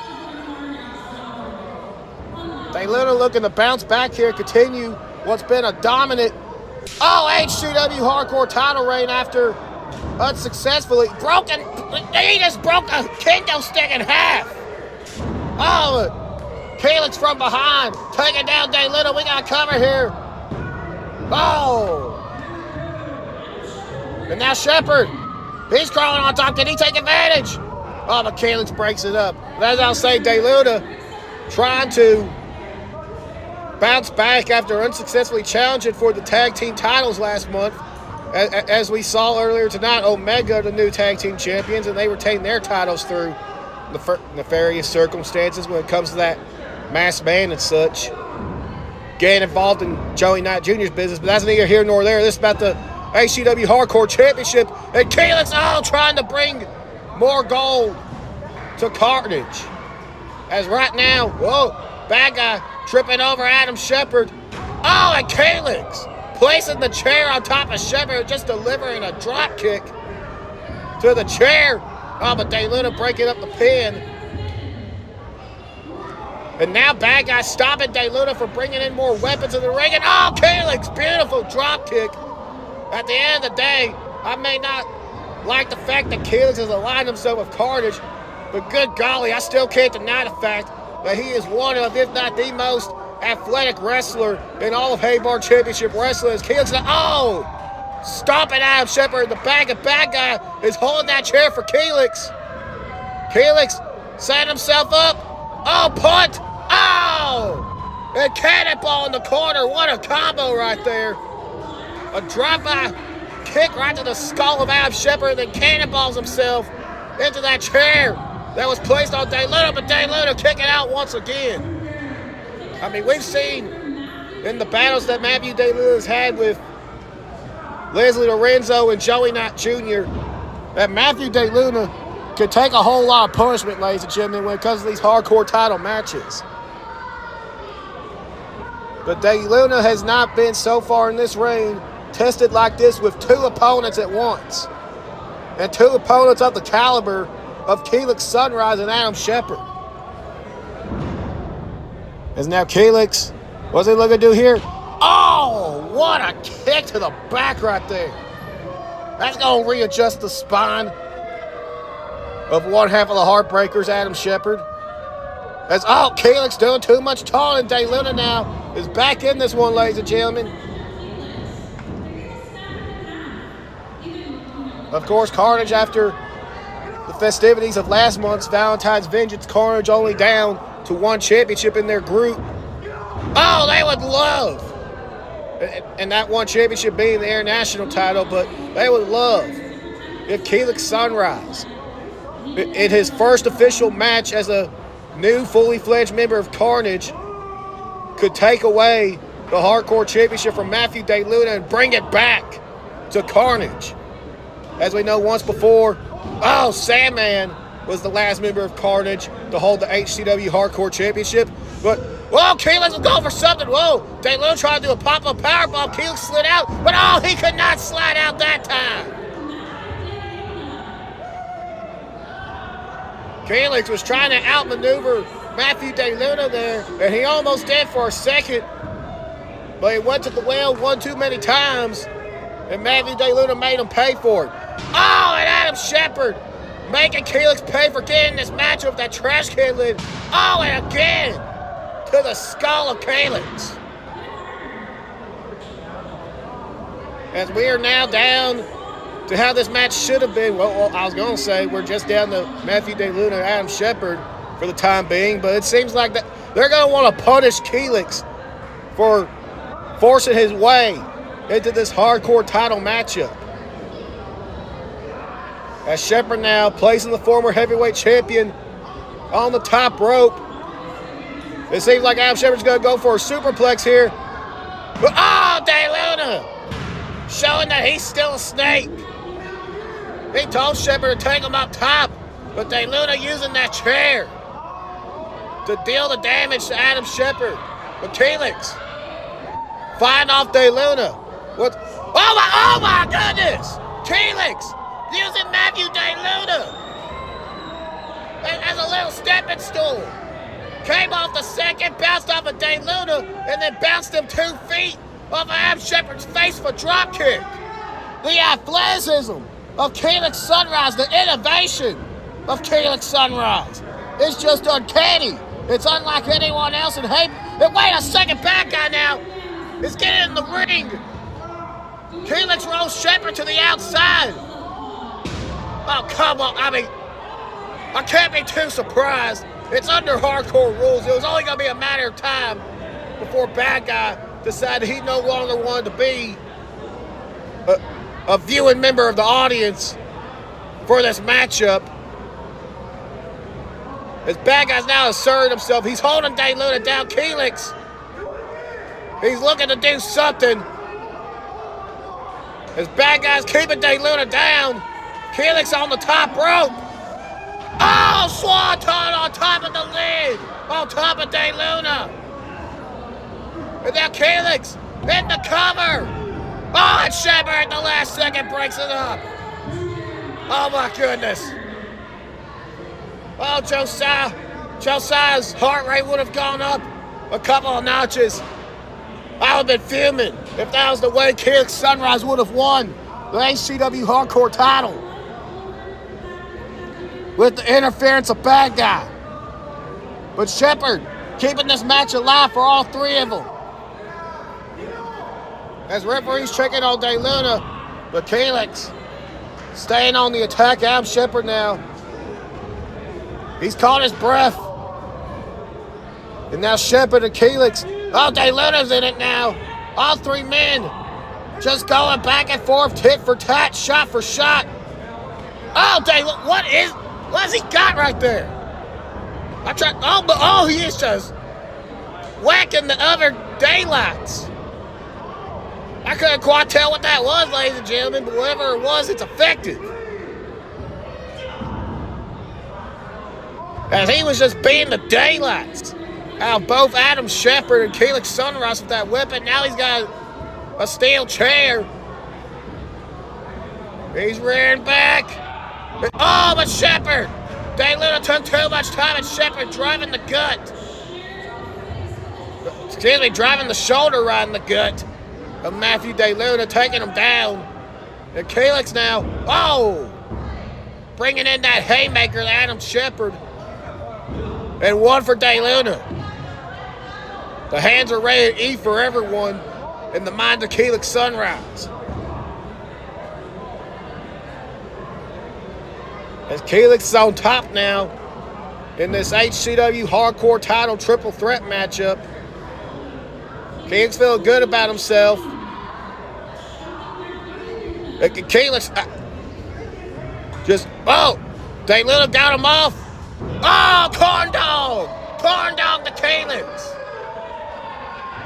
DeLuna looking to bounce back here, continue what's been a dominant HCW Hardcore title reign after unsuccessfully broken. He just broke a kendo stick in half. Calyx from behind, taking down DeLuna. We got cover here. And now Shepard, he's crawling on top. Can he take advantage? But Calyx breaks it up. But as I'll say, DeLuna trying to bounce back after unsuccessfully challenging for the tag team titles last month. As we saw earlier tonight, Omega, the new tag team champions, and they retained their titles through nefarious circumstances when it comes to that masked man and such. Getting involved in Joey Knight Jr.'s business, but that's neither here nor there. This is about the HCW Hardcore Championship, and Calyx trying to bring more gold to Carnage. As right now, bad guy tripping over Adam Shepard. And Calyx placing the chair on top of Shepard, just delivering a drop kick to the chair. But DeLuna breaking up the pin. And now bad guy stopping DeLuna from bringing in more weapons in the ring. And Calyx, beautiful drop kick. At the end of the day, I may not like the fact that Calyx has aligned himself with Carnage, but good golly, I still can't deny the fact that he is one of, if not the most athletic wrestler in all of Haybarn Championship Wrestling. Calyx, stomping Adam Shepard in the back, and bad guy is holding that chair for Calyx. Calyx setting himself up. Punt. And cannonball in the corner. What a combo right there. A drive-by kick right to the skull of Adam Shepard, then cannonballs himself into that chair that was placed on DeLuna, but DeLuna kicking out once again. I mean, we've seen in the battles that Matthew DeLuna has had with Leslie Lorenzo and Joey Knight Jr. that Matthew DeLuna can take a whole lot of punishment, ladies and gentlemen, when it comes to these hardcore title matches. But DeLuna has not been so far in this reign tested like this with two opponents at once. And two opponents of the caliber of Calyx Sunrise and Adam Shepard. As now Calyx, what's he looking to do here? What a kick to the back right there. That's going to readjust the spine of one half of the Heartbreakers, Adam Shepard. As Calyx doing too much taunting. DeLuna now is back in this one, ladies and gentlemen. Of course, Carnage, after the festivities of last month's Valentine's Vengeance, Carnage only down to one championship in their group. They would love, and that one championship being the international title, but they would love if Calyx Sunrise, in his first official match as a new fully fledged member of Carnage, could take away the Hardcore Championship from Matthew DeLuna and bring it back to Carnage. As we know, once before, Sandman was the last member of Carnage to hold the HCW Hardcore Championship. But, Calyx was going for something. DeLuna tried to do a pop-up powerbomb. Calyx slid out, but he could not slide out that time. Felix was trying to outmaneuver Matthew DeLuna there, and he almost did for a second, but he went to the well one too many times, and Matthew DeLuna made him pay for it. Oh, and Adam Shepard making Felix pay for getting this match with that trash can lid. Oh, and again to the skull of Felix. As we are now down to how this match should have been. Well, I was going to say we're just down to Matthew DeLuna and Adam Shepard for the time being, but it seems like that they're going to want to punish Felix for forcing his way into this hardcore title matchup. As Shepard now placing the former heavyweight champion on the top rope. It seems like Adam Shepard's going to go for a superplex here. But, oh, DeLuna! Showing that he's still a snake. He told Shepard to take him up top, but DeLuna using that chair to deal the damage to Adam Shepard. But Felix fighting off DeLuna. What? Oh my goodness! Felix using Matthew DeLuna as a little stepping stool. Came off the second, bounced off of DeLuna, and then bounced him 2 feet off of Adam Shepard's face for drop kick. The athleticism of Felix Sunrise, the innovation of Felix Sunrise. It's just uncanny. It's unlike anyone else in Haybarn. Wait a second, bad guy now is getting in the ring. Felix rolls Shepard to the outside. Oh, come on. I mean, I can't be too surprised. It's under hardcore rules. It was only going to be a matter of time before bad guy decided he no longer wanted to be a viewing member of the audience for this matchup. As bad guy's now asserted himself. He's holding DeLuna down. Felix, he's looking to do something. As bad guy's keeping DeLuna down. Felix on the top rope. Oh, Swanton on top of the lid. On top of DeLuna. And now Felix in the cover. Oh, and Shepard at the last second breaks it up. Oh, my goodness. Oh, Josiah's heart rate would have gone up a couple of notches. I would have been fuming if that was the way Felix Sunrise would have won the HCW Hardcore title. With the interference of bad guy. But Shepard keeping this match alive for all 3 of them. As referees checking on DeLuna, but Felix staying on the attack. Adam Shepard now. He's caught his breath. And now Shepard and Felix. Oh, DeLuna's in it now. All 3 men just going back and forth, tit for tat, shot for shot. Oh, DeLuna, what's he got right there? He is just whacking the other daylights. I couldn't quite tell what that was, ladies and gentlemen, but whatever it was, it's effective. As he was just beating the daylights out of both Adam Shepard and Felix Sunrise with that weapon. Now he's got a steel chair. He's rearing back. Oh, but Shepard! DeLuna took too much time, and Shepard driving the gut. Excuse me, driving the shoulder right in the gut of Matthew DeLuna, taking him down. And Felix now, bringing in that haymaker to Adam Shepard. And one for DeLuna. The hands are ready to eat for everyone in the mind of Felix Sunrise. As Felix is on top now in this HCW Hardcore title triple threat matchup. Felix feeling good about himself. Felix DeLuna got him off. Oh, corn dog to Felix.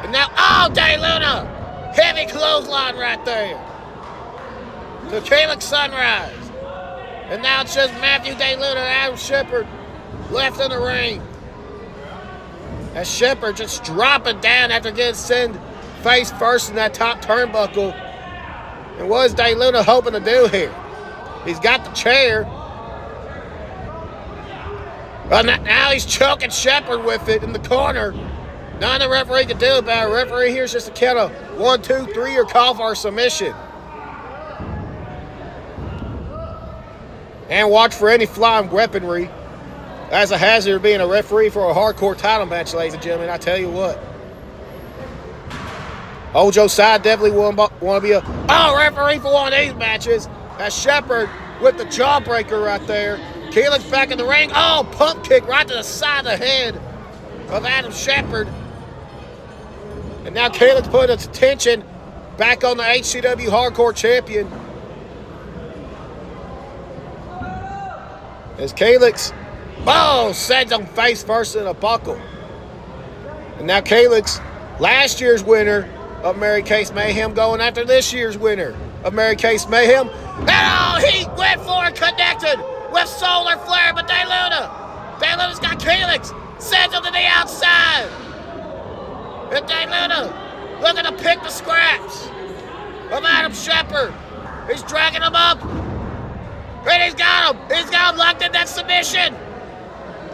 And now, DeLuna, heavy clothesline right there to Felix Sunrise. And now it's just Matthew DeLuna and Adam Shepard left in the ring. As Shepard just dropping down after getting sent face first in that top turnbuckle. And what is DeLuna hoping to do here? He's got the chair. Well, now he's choking Shepard with it in the corner. Nothing the referee can do about it. The referee here's just a count of 1, 2, 3 or call for a submission. And watch for any flying weaponry. That's a hazard of being a referee for a hardcore title match, ladies and gentlemen. I tell you what. Old Josiah definitely want to be a referee for one of these matches. That's Shepard with the jawbreaker right there. Keelan's back in the ring. Oh, pump kick right to the side of the head of Adam Shepard. And now Keelan's putting its attention back on the HCW Hardcore Champion. As Calyx, sends him face first in a buckle. And now Calyx, last year's winner of Mary Case Mayhem, going after this year's winner of Mary Case Mayhem. And he went for it, connected with Solar Flare, but DeLuna's got Calyx, sends him to the outside. And DeLuna looking to pick the scraps of Adam Shepard. He's dragging him up. And he's got him locked in that submission.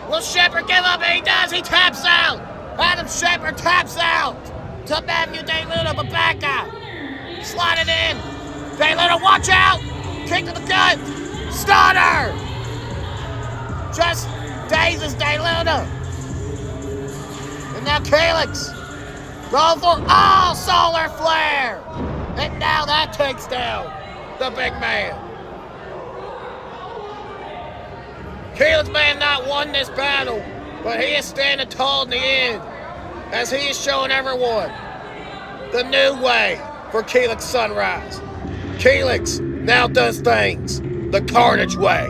Will Shepard give up? And he does. He taps out. Adam Shepard taps out to Matthew DeLuna, but back out. Slide it in. DeLuna, watch out. Kick to the gut. Stunner. Just dazes DeLuna. And now Calyx going for Solar Flare. And now that takes down the big man. Calyx may have not won this battle, but he is standing tall in the end as he is showing everyone the new way for Calyx Sunrise. Calyx now does things the Carnage way.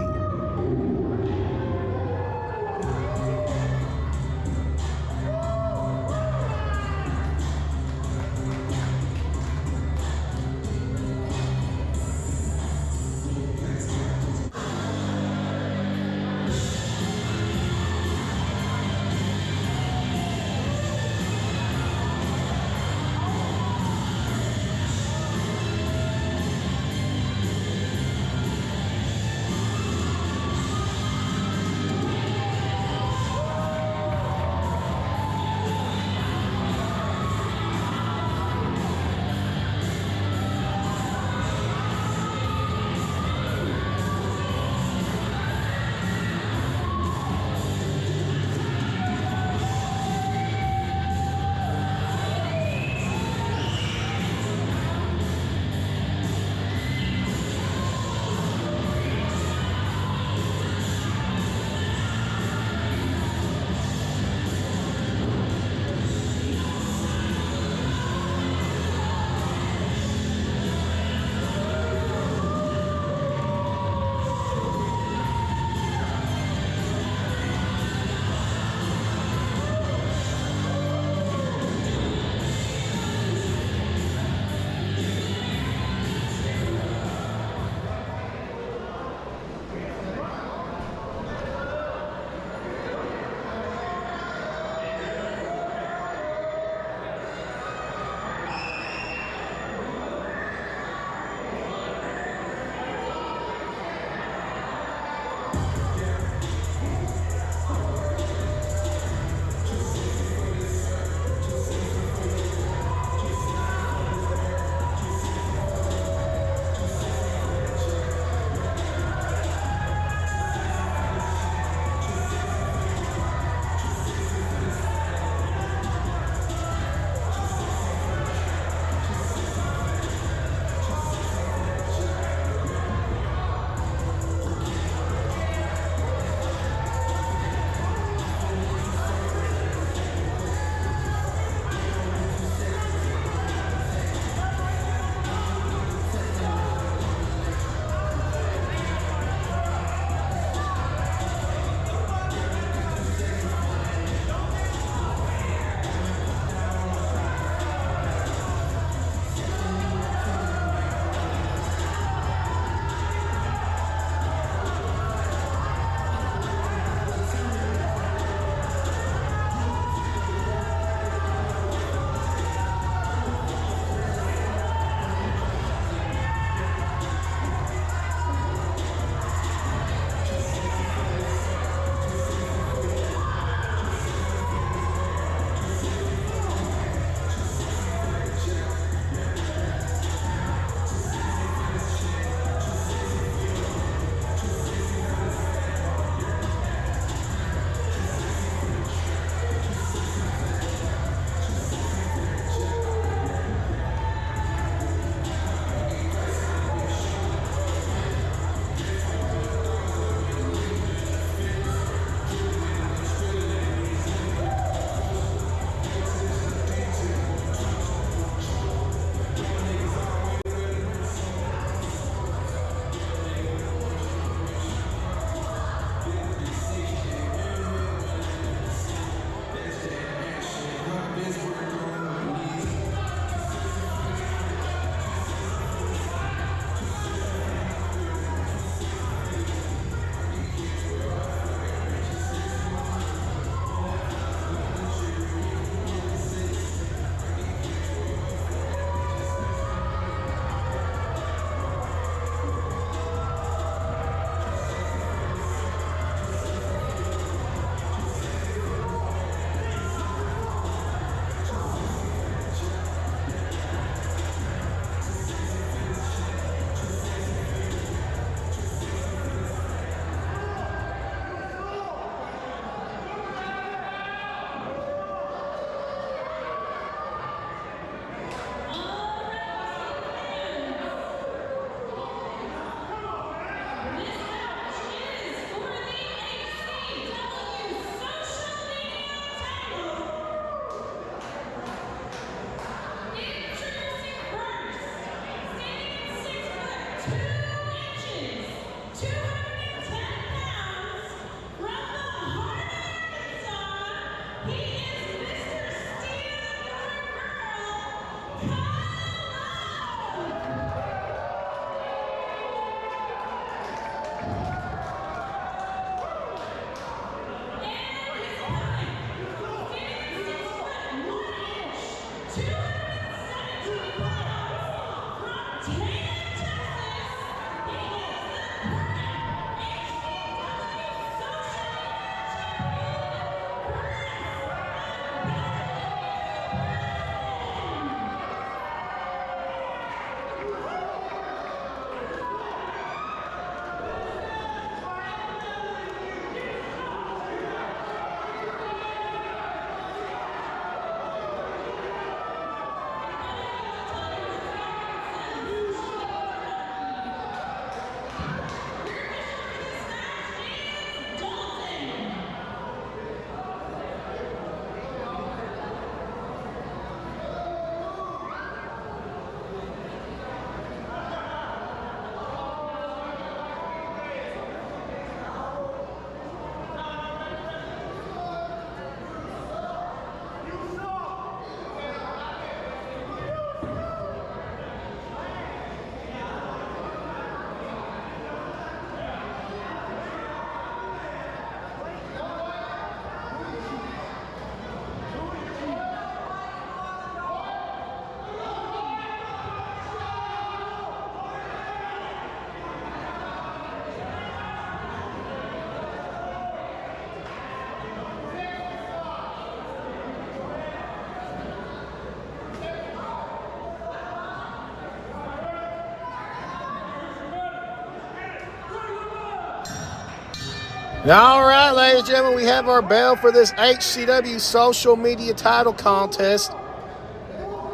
All right, ladies and gentlemen, we have our bell for this HCW social media title contest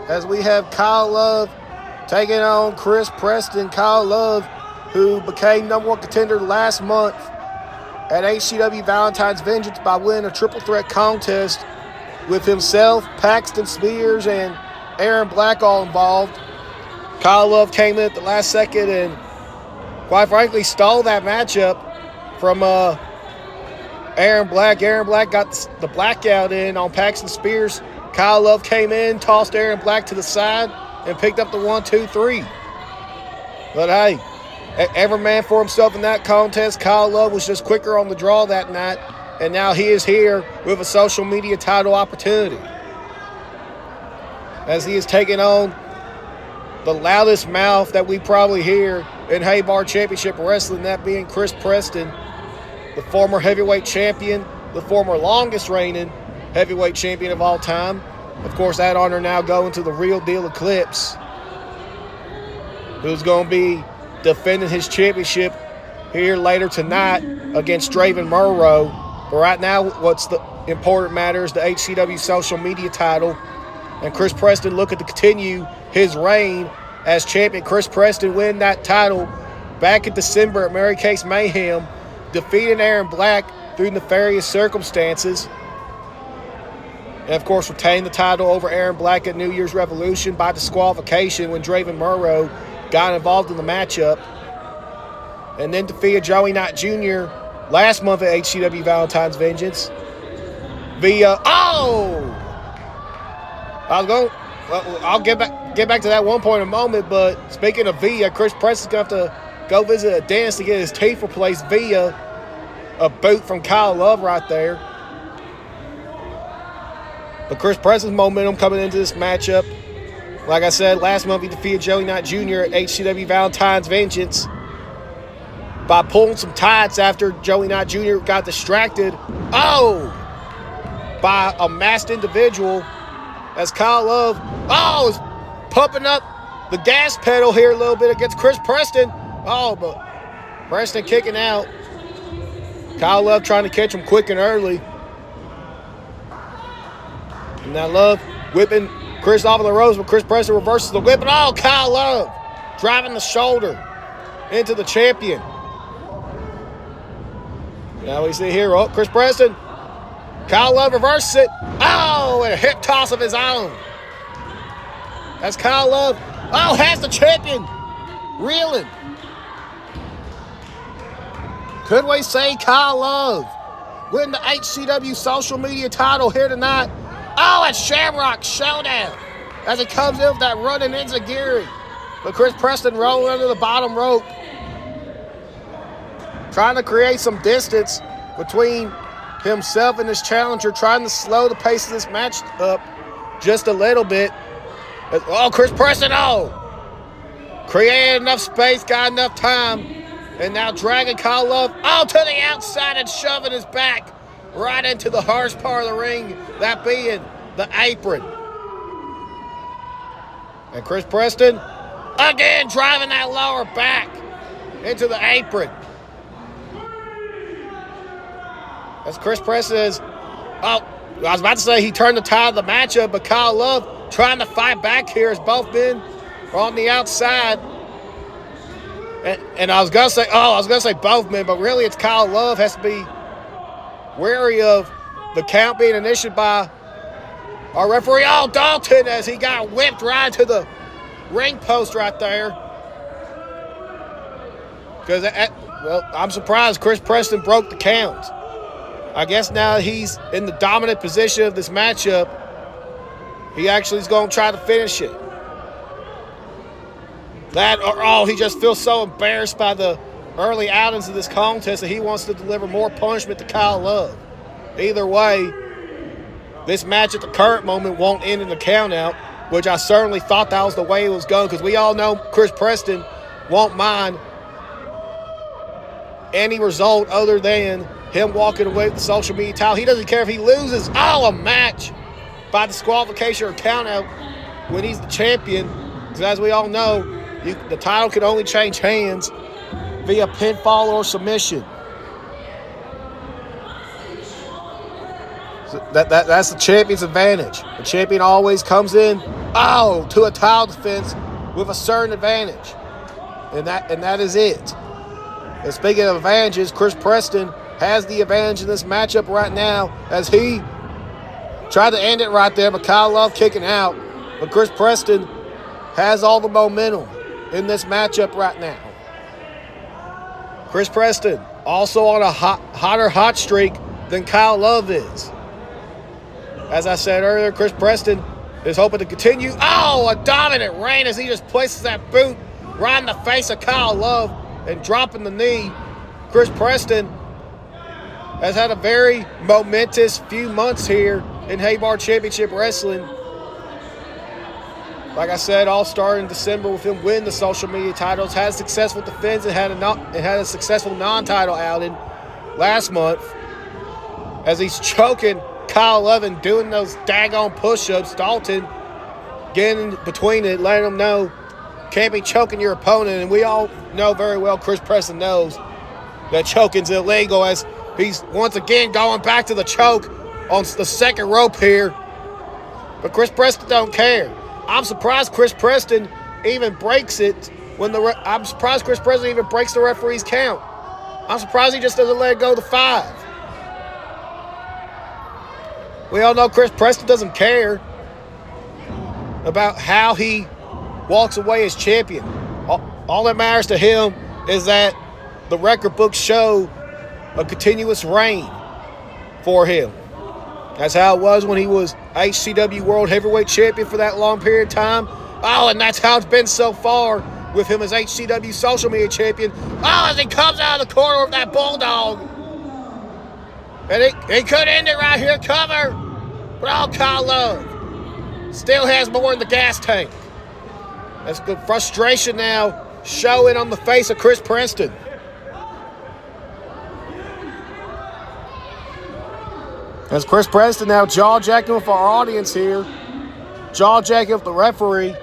as we have Kyle Love taking on Chris Preston. Kyle Love, who became #1 contender last month at HCW Valentine's Vengeance by winning a triple threat contest with himself, Paxton Spears, and Aaron Black all involved. Kyle Love came in at the last second and, quite frankly, stole that matchup from Aaron Black. Aaron Black got the blackout in on Paxton Spears. Kyle Love came in, tossed Aaron Black to the side, and picked up the 1, 2, 3. But hey, every man for himself in that contest. Kyle Love was just quicker on the draw that night, and now he is here with a social media title opportunity as he is taking on the loudest mouth that we probably hear in Haybarn Championship Wrestling, that being Chris Preston, the former heavyweight champion, the former longest reigning heavyweight champion of all time. Of course, that honor now going to the Real Deal Eclipse, who's going to be defending his championship here later tonight against Draven Murrow. But right now, what's the important matter is the HCW social media title. And Chris Preston looking to continue his reign as champion. Chris Preston win that title back in December at Mary Case Mayhem, defeating Aaron Black through nefarious circumstances. And, of course, retained the title over Aaron Black at New Year's Revolution by disqualification when Draven Murrow got involved in the matchup. And then defeated Joey Knight Jr. last month at HCW Valentine's Vengeance via... I'll get back to that one point in a moment, but speaking of via, Chris Preston's going to have to go visit a dentist to get his teeth replaced via a boot from Kyle Love right there. But Chris Preston's momentum coming into this matchup. Like I said, last month he defeated Joey Knight Jr. at HCW Valentine's Vengeance by pulling some tights after Joey Knight Jr. got distracted. By a masked individual as Kyle Love, is pumping up the gas pedal here a little bit against Chris Preston. But Preston kicking out. Kyle Love trying to catch him quick and early. And now Love whipping Chris off of the ropes, but Chris Preston reverses the whip. And Kyle Love driving the shoulder into the champion. Now we see here, Chris Preston. Kyle Love reverses it. And a hip toss of his own. That's Kyle Love. Has the champion reeling. Could we see Kyle Love win the HCW social media title here tonight? Oh, it's Shamrock Showdown as it comes in with that running enziguri. But Chris Preston rolling under the bottom rope, trying to create some distance between himself and his challenger, trying to slow the pace of this match up just a little bit. Oh, Chris Preston, created enough space, got enough time, and now dragging Kyle Love to the outside and shoving his back right into the hardest part of the ring, that being the apron. And Chris Preston, again, driving that lower back into the apron. As Chris Preston is, I was about to say he turned the tide of the matchup, but Kyle Love trying to fight back here as both men are on the outside. And I was gonna say both men, but really it's Kyle Love has to be wary of the count being initiated by our referee, Dalton, as he got whipped right to the ring post right there. Because, I'm surprised Chris Preston broke the count. I guess now he's in the dominant position of this matchup, he actually is going to try to finish it. He just feels so embarrassed by the early outings of this contest that he wants to deliver more punishment to Kyle Love. Either way, this match at the current moment won't end in the countout, which I certainly thought that was the way it was going, because we all know Chris Preston won't mind any result other than him walking away with the social media title. He doesn't care if he loses a match by disqualification or countout when he's the champion, because as we all know, the title can only change hands via pinfall or submission. So that's the champion's advantage. The champion always comes in to a title defense with a certain advantage, and that is it. And speaking of advantages, Chris Preston has the advantage in this matchup right now as he tried to end it right there, but Kyle Love kicking out. But Chris Preston has all the momentum in this matchup right now. Chris Preston also on a hotter hot streak than Kyle Love is. As I said earlier, Chris Preston is hoping to continue. A dominant reign as he just places that boot right in the face of Kyle Love and dropping the knee. Chris Preston has had a very momentous few months here in Haybarn Championship Wrestling. Like I said, all started in December with him winning the social media titles, had a successful defense, and had a successful non-title outing last month as he's choking Kyle Love and doing those daggone push-ups. Dalton getting in between it, letting him know can't be choking your opponent, and we all know very well Chris Preston knows that choking's illegal as he's once again going back to the choke on the second rope here. But Chris Preston don't care. I'm surprised Chris Preston even breaks it I'm surprised Chris Preston even breaks the referee's count. I'm surprised he just doesn't let it go to 5. We all know Chris Preston doesn't care about how he walks away as champion. All that matters to him is that the record books show a continuous reign for him. That's how it was when he was HCW World Heavyweight Champion for that long period of time. And that's how it's been so far with him as HCW Social Media Champion. As he comes out of the corner with that bulldog. And he could end it right here, cover. But Kyle Love still has more in the gas tank. That's good frustration now showing on the face of Chris Preston. As Chris Preston now jaw-jacking with our audience here. Jaw-jacking with the referee.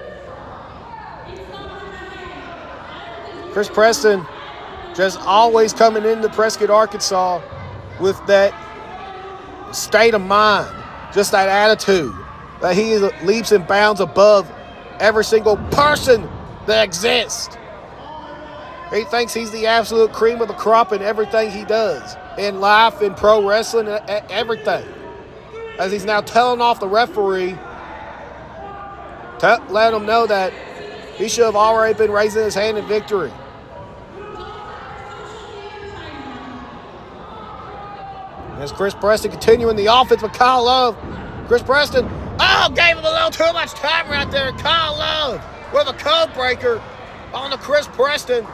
Chris Preston just always coming into Prescott, Arkansas with that state of mind. Just that attitude that he is leaps and bounds above every single person that exists. He thinks he's the absolute cream of the crop in everything he does. In life, in pro wrestling, everything. As he's now telling off the referee, letting him know that He should have already been raising his hand in victory. As Chris Preston continuing the offense with Kyle Love. Chris Preston, gave him a little too much time right there. Kyle Love with a code breaker on the Chris Preston.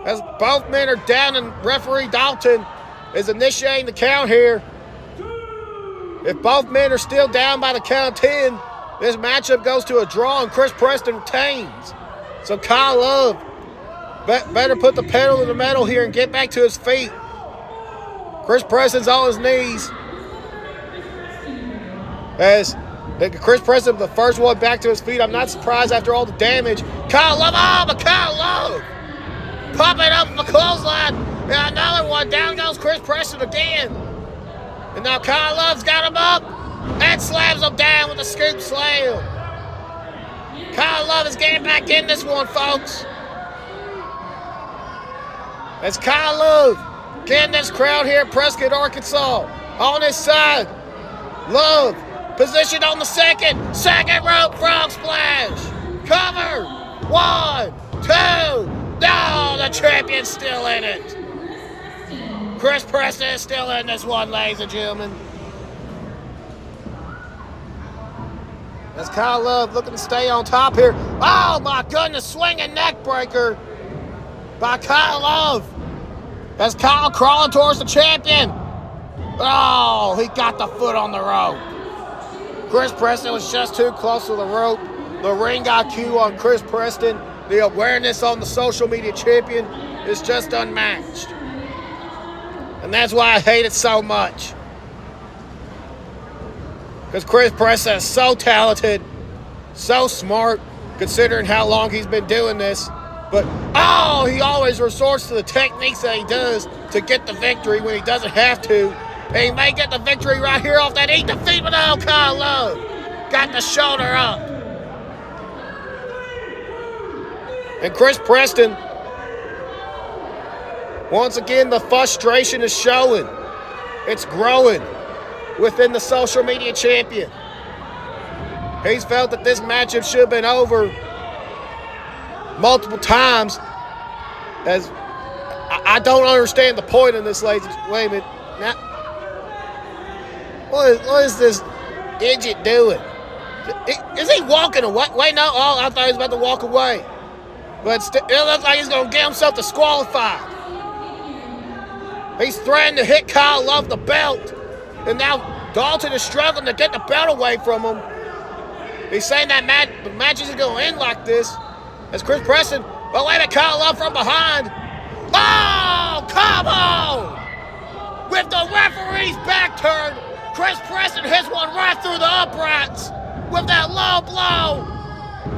As both men are down and referee Dalton is initiating the count here. If both men are still down by the count of 10, this matchup goes to a draw and Chris Preston retains. So Kyle Love better put the pedal to the metal here and get back to his feet. Chris Preston's on his knees. As Chris Preston, the first one back to his feet. I'm not surprised after all the damage. Kyle Love, but Kyle Love popping up the clothesline. And another one. Down goes Chris Preston again. And now Kyle Love's got him up and slams him down with a scoop slam. Kyle Love is getting back in this one, folks. As Kyle Love getting this crowd here at Prescott, Arkansas on his side. Love positioned on the second rope frog splash. Cover. 1, 2. No, the champion's still in it. Chris Preston is still in this one, ladies and gentlemen. As Kyle Love looking to stay on top here. Oh my goodness, swinging neck breaker by Kyle Love. As Kyle crawling towards the champion. Oh, he got the foot on the rope. Chris Preston was just too close to the rope. The ring IQ on Chris Preston, the awareness on the social media champion is just unmatched. And that's why I hate it so much. Because Chris Preston is so talented, so smart, considering how long he's been doing this. But, he always resorts to the techniques that he does to get the victory when he doesn't have to. And he may get the victory right here off that eat defeat, but Kyle Love got the shoulder up. And Chris Preston, once again, the frustration is showing. It's growing within the social media champion. He's felt that this matchup should have been over multiple times. As I don't understand the point in this, ladies. Wait a minute. Now, what is this idiot doing? Is he walking away? Wait, no. I thought he was about to walk away. But it looks like he's going to get himself disqualified. He's threatening to hit Kyle Love the belt. And now Dalton is struggling to get the belt away from him. He's saying that the match isn't going to end like this. As Chris Preston, wait a minute, Kyle Love from behind. Oh, come on! With the referee's back turned, Chris Preston hits one right through the uprights with that low blow.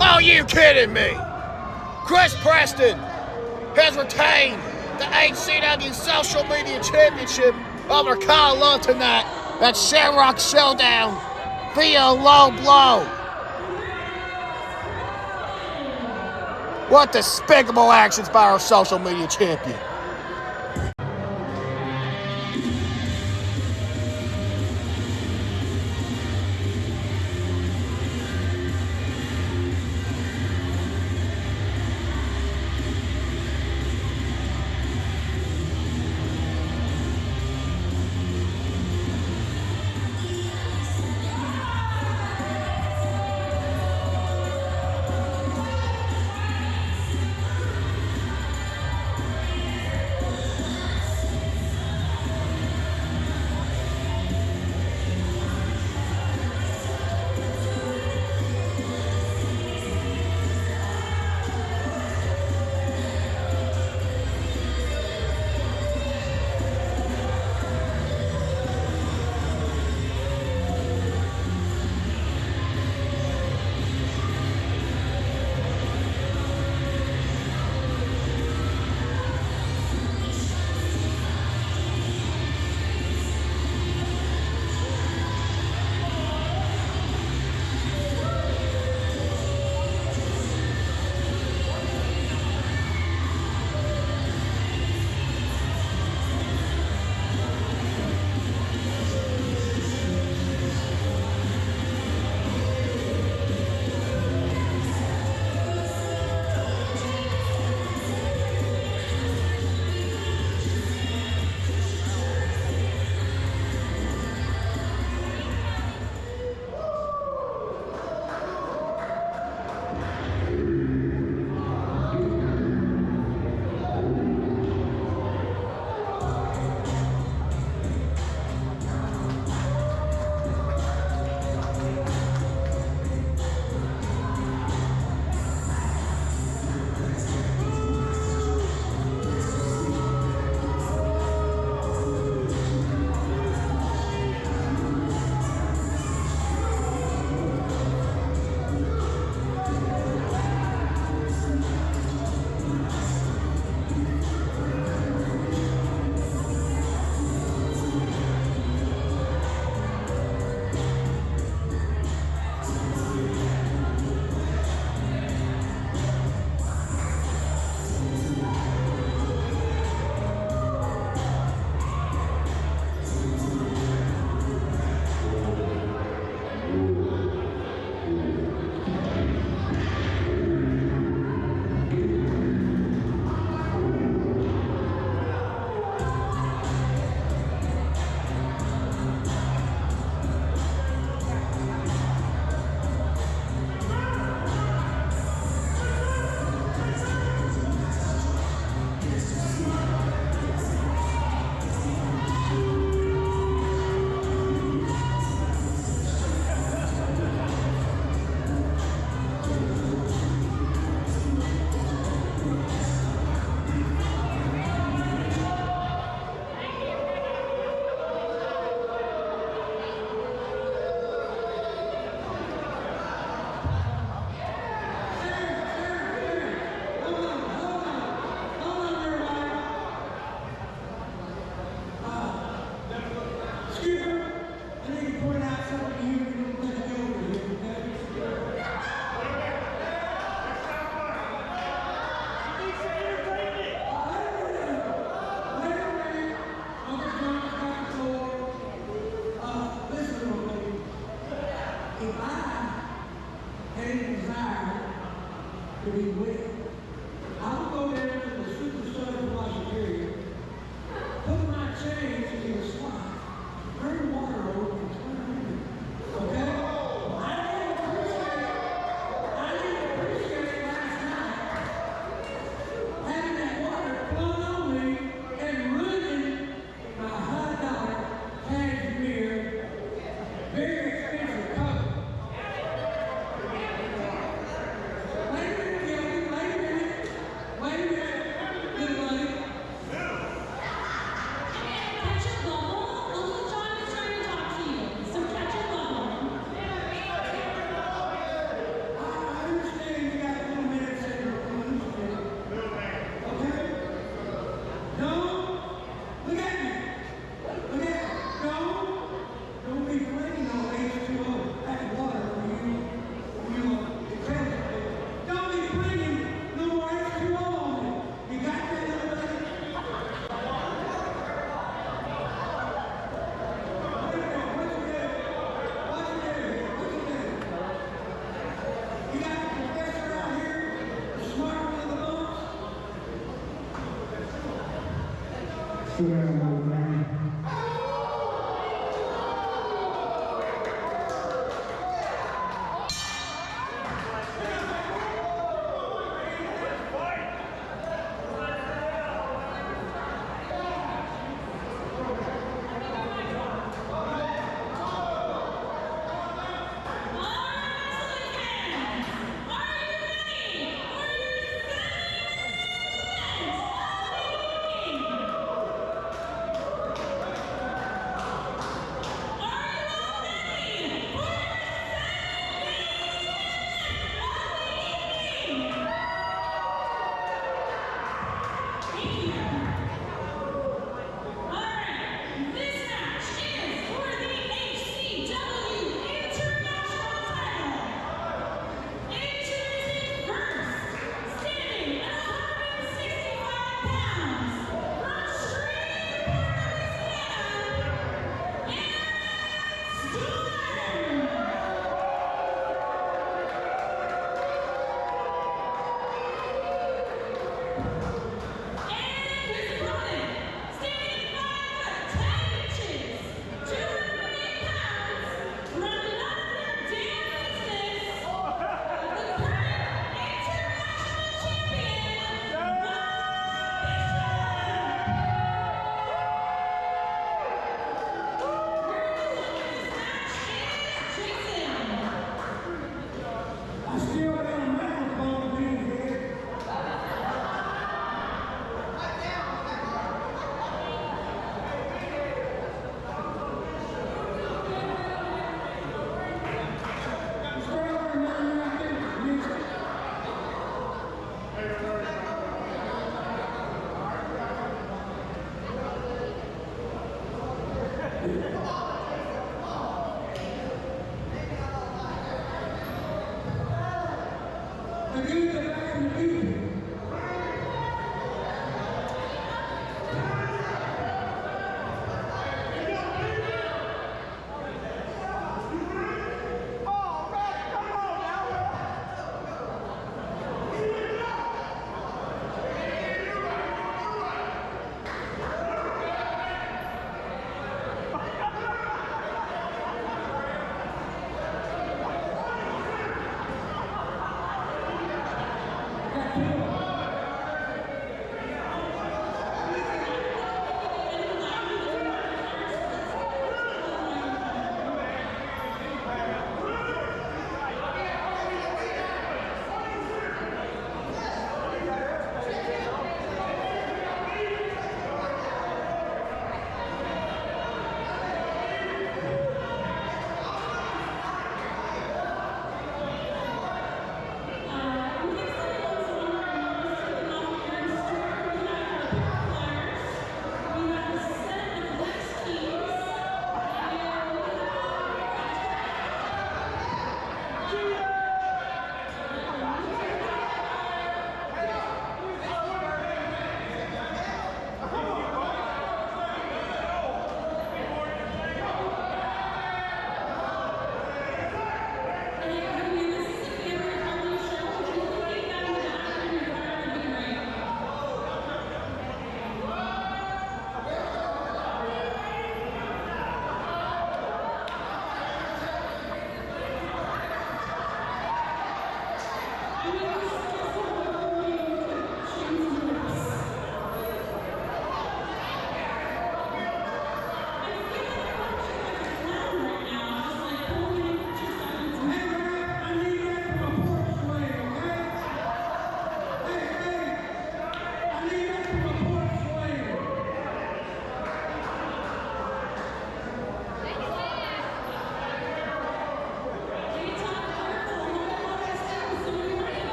Oh, you kidding me? Chris Preston has retained the HCW Social Media Championship over Kyle Love tonight at Shamrock Showdown via low blow. What despicable actions by our social media champion.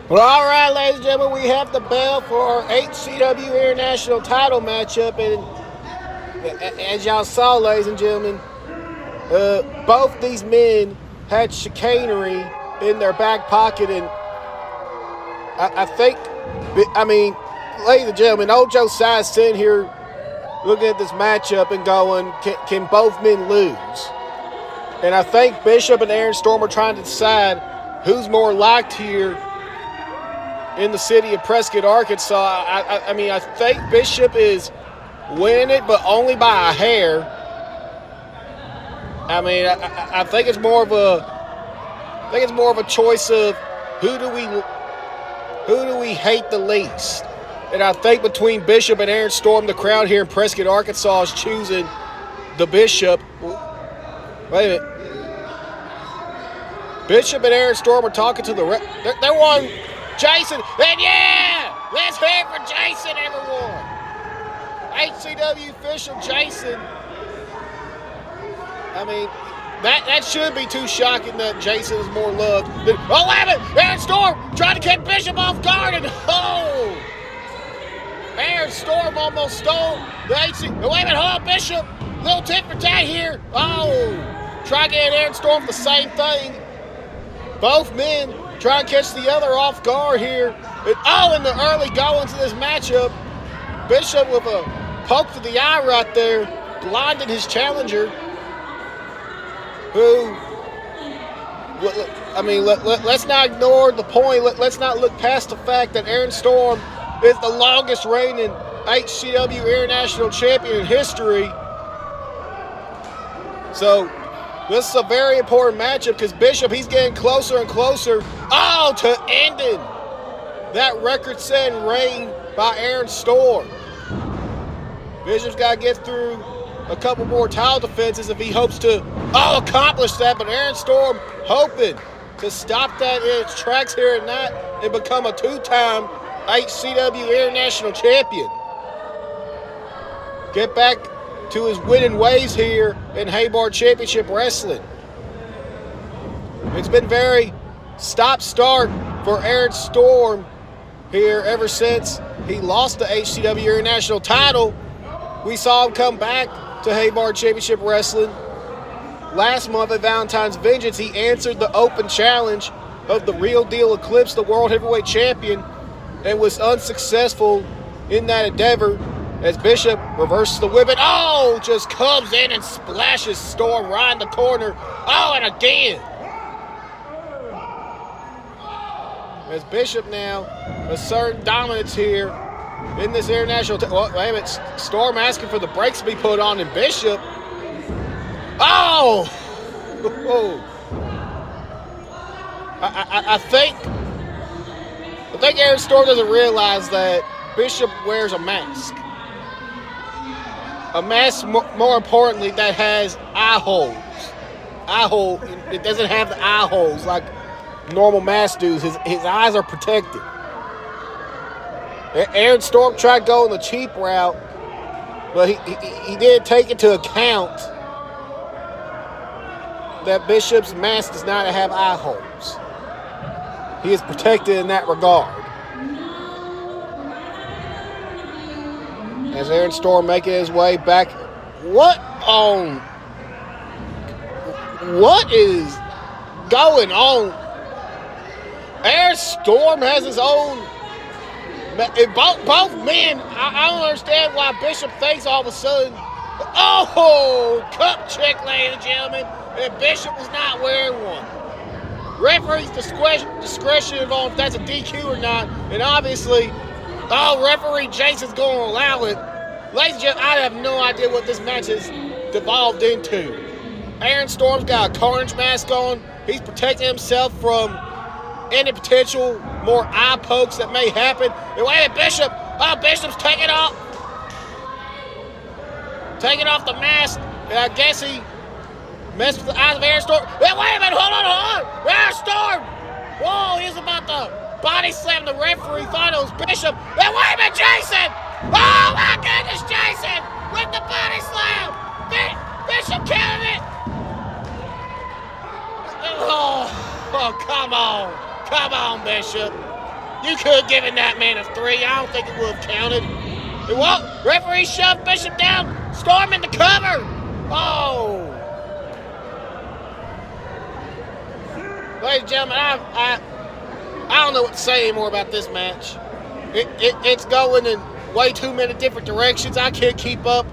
Well, all right, ladies and gentlemen, we have the bell for our HCW International title matchup. And as y'all saw, ladies and gentlemen, both these men had chicanery in their back pocket. And I think, ladies and gentlemen, old Joe Side's sitting here looking at this matchup and going, can both men lose? And I think Bishop and Aaron Storm are trying to decide who's more liked here in the city of Prescott, Arkansas. I mean, I think Bishop is winning it, but only by a hair. I mean, I think it's more of a choice of who do we hate the least. And I think between Bishop and Aaron Storm, the crowd here in Prescott, Arkansas is choosing the Bishop. Wait a minute. Bishop and Aaron Storm are talking to the they're one Jason. And yeah! Let's hear it for Jason, everyone. HCW official Jason. I mean, that should be too shocking that Jason is more loved than, oh, wait a minute! Aaron Storm trying to catch Bishop off guard, and oh! Aaron Storm almost stole the HC. Oh, wait a minute, hold on, Bishop. Little tit for tat here. Oh! Try getting Aaron Storm for the same thing. Both men trying to catch the other off guard here. And, oh, in the early goings of this matchup, Bishop with a poke to the eye right there, blinded his challenger. Who, I mean, let's not ignore the point. Let's not look past the fact that Aaron Storm is the longest reigning HCW International Champion in history. So this is a very important matchup because Bishop, he's getting closer and closer, to ending that record-setting reign by Aaron Storm. Bishop's got to get through a couple more title defenses if he hopes to accomplish that, but Aaron Storm hoping to stop that in its tracks here tonight and become a two-time HCW International Champion. Get back to his winning ways here in Haybarn Championship Wrestling. It's been very stop-start for Aaron Storm here ever since he lost the HCW International title. We saw him come back to Haybarn Championship Wrestling. Last month at Valentine's Vengeance, he answered the open challenge of the Real Deal Eclipse, the World Heavyweight Champion, and was unsuccessful in that endeavor as Bishop reverses the whip and just comes in and splashes Storm right in the corner. And again. As Bishop now asserting dominance here in this international. Wait a minute. Storm asking for the brakes to be put on, and Bishop. I think Aaron Storm doesn't realize that Bishop wears a mask. A mask, more importantly, that has eye holes. It doesn't have the eye holes like normal masks do. His eyes are protected. Aaron Storm tried going the cheap route, but he did take into account that Bishop's mask does not have eye holes. He is protected in that regard. As Aaron Storm making his way back. What is going on? Aaron Storm has his own. Both men, I don't understand why Bishop thinks all of a sudden, cup check, ladies and gentlemen, and Bishop was not wearing one. Referee's discretion involved if that's a DQ or not, and obviously, referee Jason's going to allow it. Ladies and gentlemen, I have no idea what this match has devolved into. Aaron Storm's got a carnage mask on. He's protecting himself from any potential more eye pokes that may happen. And wait a minute, Bishop. Bishop's taking off the mask. And I guess he messed with the eyes of Aaron Storm. Hey, wait a minute, hold on. Aaron Storm. Whoa, he's about to body slam the referee. Thought it was Bishop. Hey, wait a minute, Jason. Oh my goodness, Jason with the body slam. Bishop counted it. Come on. Come on, Bishop. You could have given that man a 3. I don't think it would have counted. And what? Referee shoved Bishop down. Storm in the cover. Ladies and gentlemen, I don't know what to say anymore about this match. It's going in way too many different directions. I can't keep up.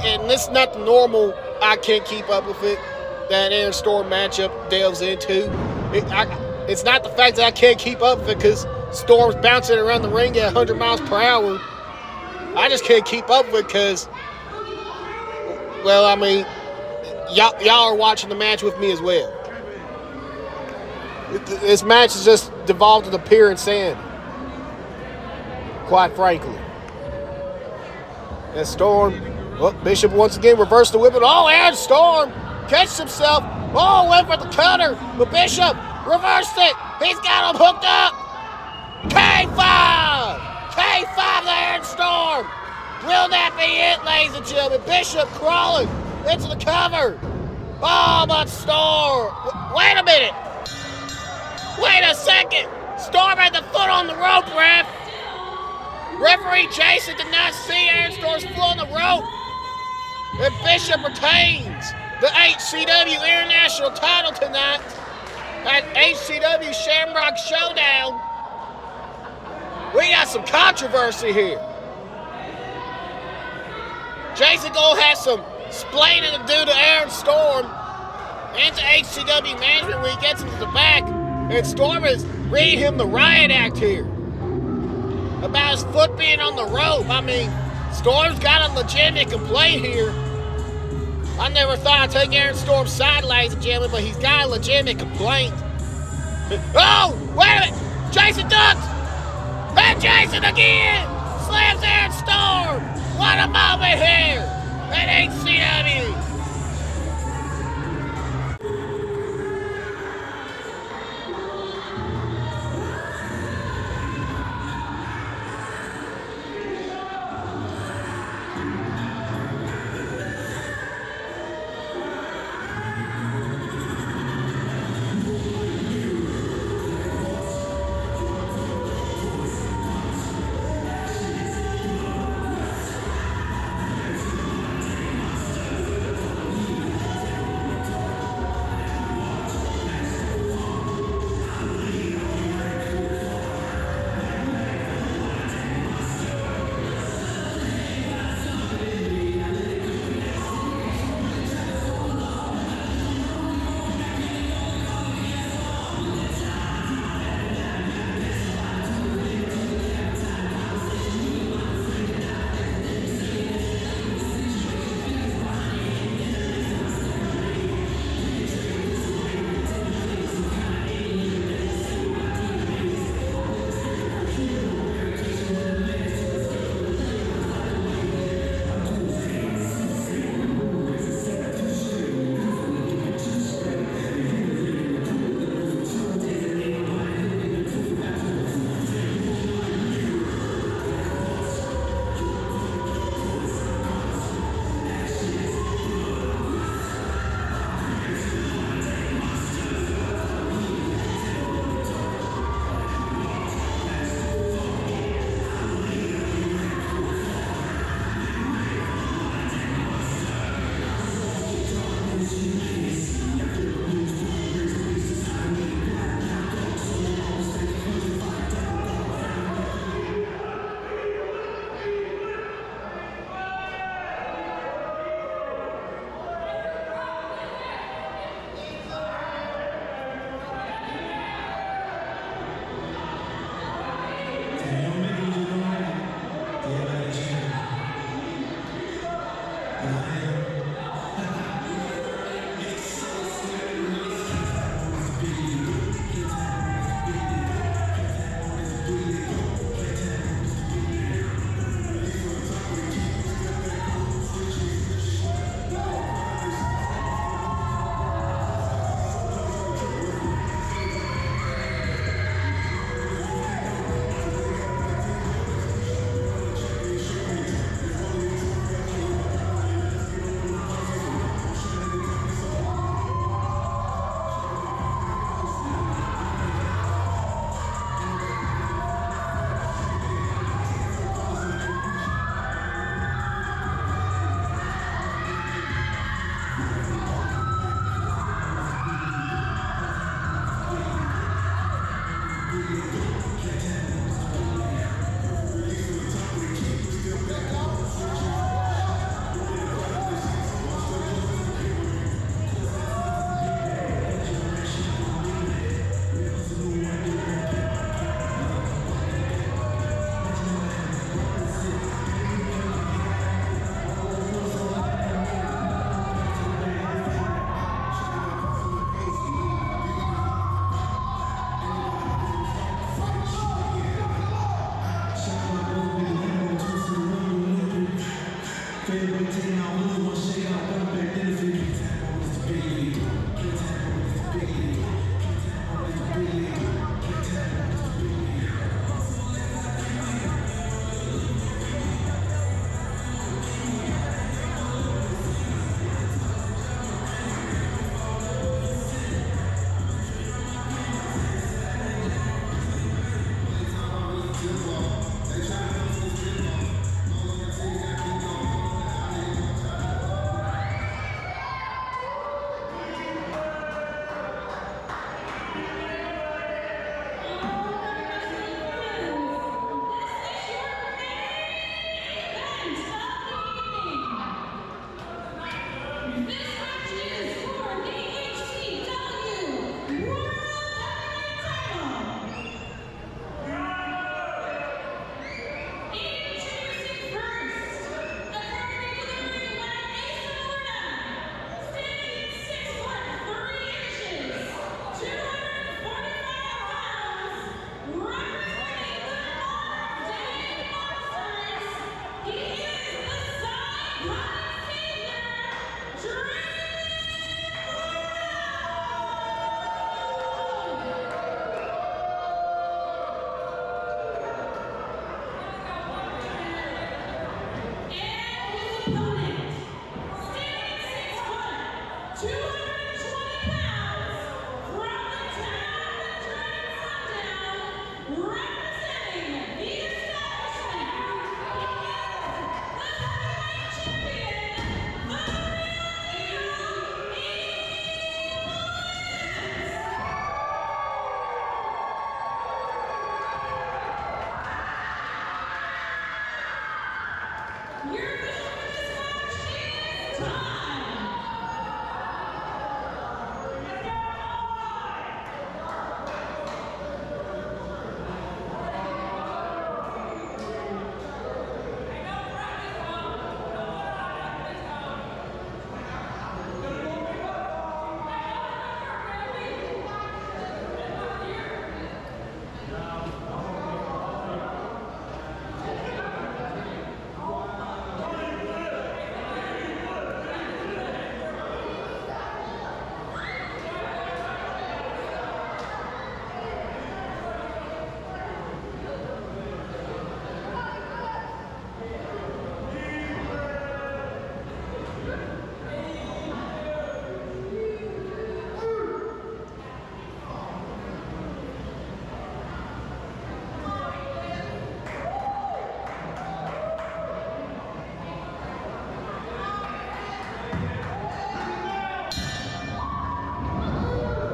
And this is not the normal I can't keep up with it that Aaron Storm matchup delves into. It's not the fact that I can't keep up with it because Storm's bouncing around the ring at 100 miles per hour. I just can't keep up with it because, well, I mean, y'all are watching the match with me as well. This match has just devolved into pure insanity, quite frankly. And Storm, well, Bishop once again reversed the whip. Oh, and Storm catches himself. Oh, went for the cutter, but Bishop reversed it. He's got him hooked up. K5! K5 there in Storm. Will that be it, ladies and gentlemen? Bishop crawling into the cover. Oh, but Storm. Wait a minute. Wait a second. Storm had the foot on the rope, ref. Referee Jason did not see Aaron Storm's foot on the rope. And Bishop retains the HCW International title tonight at HCW Shamrock Showdown. We got some controversy here. Jason gonna have some splaining to do to Aaron Storm and to HCW management when he gets into the back. And Storm is reading him the riot act here about his foot being on the rope. I mean, Storm's got a legitimate complaint here. I never thought I'd take Aaron Storm's side, ladies and gentlemen, but he's got a legitimate complaint. Oh, wait a minute. Jason ducked. And Jason again slams Aaron Storm. What a moment here at HCW.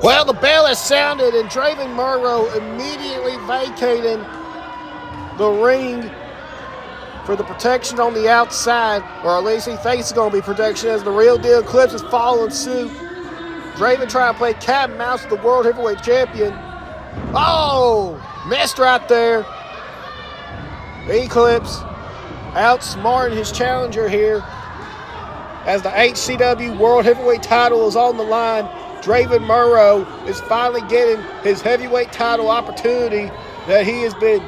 Well, the bell has sounded, and Draven Murrow immediately vacating the ring for the protection on the outside, or at least he thinks it's going to be protection, as the Real Deal Eclipse is following suit. Draven trying to play cat and mouse with the World Heavyweight Champion. Oh, missed right there. Eclipse outsmarting his challenger here as the HCW World Heavyweight title is on the line. Draven Murrow is finally getting his heavyweight title opportunity that he has been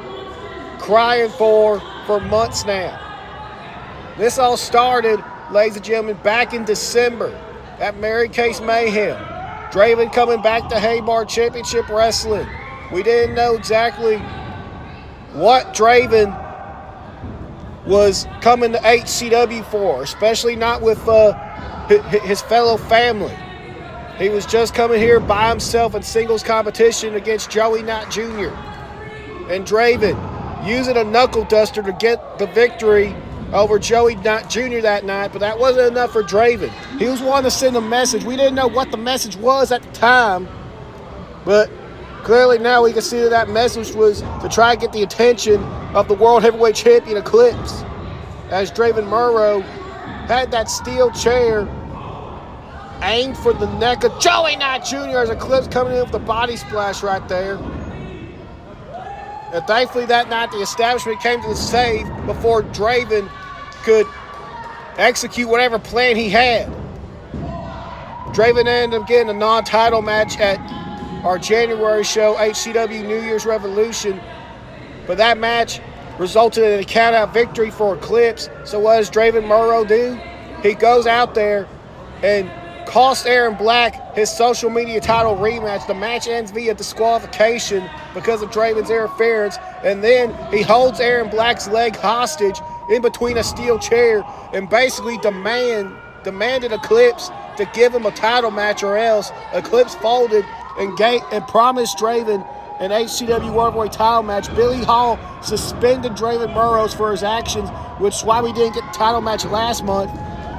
crying for months now. This all started, ladies and gentlemen, back in December at Mary Case Mayhem. Draven coming back to Haybarn Championship Wrestling. We didn't know exactly what Draven was coming to HCW for, especially not with his fellow family. He was just coming here by himself in singles competition against Joey Knight Jr. And Draven using a knuckle duster to get the victory over Joey Knight Jr. that night, but that wasn't enough for Draven. He was wanting to send a message. We didn't know what the message was at the time, but clearly now we can see that message was to try and get the attention of the World Heavyweight Champion Eclipse, as Draven Murrow had that steel chair aimed for the neck of Joey Knight Jr. as Eclipse coming in with the body splash right there. And thankfully that night the establishment came to the save before Draven could execute whatever plan he had. Draven ended up getting a non-title match at our January show, HCW New Year's Revolution. But that match resulted in a count-out victory for Eclipse. So what does Draven Murrow do? He goes out there and cost Aaron Black his social media title rematch. The match ends via disqualification because of Draven's interference, and then he holds Aaron Black's leg hostage in between a steel chair and basically demanded Eclipse to give him a title match, or else. Eclipse folded and promised Draven an HCW World Heavyweight title match. Billy Hall suspended Draven Murrow for his actions, which is why we didn't get the title match last month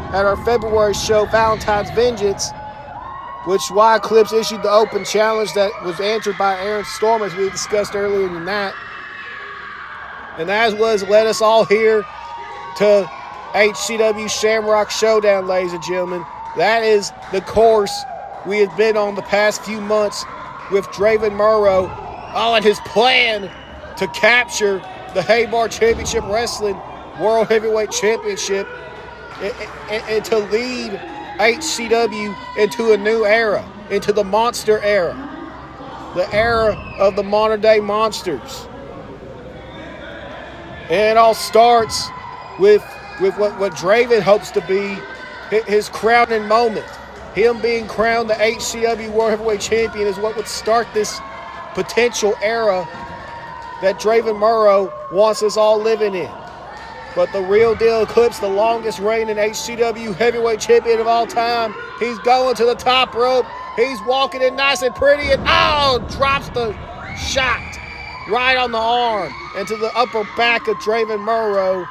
at our February show, Valentine's Vengeance, which is why Eclipse issued the open challenge that was answered by Aaron Storm, as we discussed earlier in the night. And that was led us all here to HCW Shamrock Showdown, ladies and gentlemen. That is the course we have been on the past few months with Draven Murrow, all in his plan to capture the Haybarn Championship Wrestling World Heavyweight Championship and to lead HCW into a new era, into the monster era, the era of the modern day monsters. And it all starts with what Draven hopes to be his crowning moment. Him being crowned the HCW World Heavyweight Champion is what would start this potential era that Draven Murrow wants us all living in. But the Real Deal Eclipse, the longest reigning HCW Heavyweight Champion of all time, he's going to the top rope. He's walking in nice and pretty, and drops the shot right on the arm into the upper back of Draven Murrow,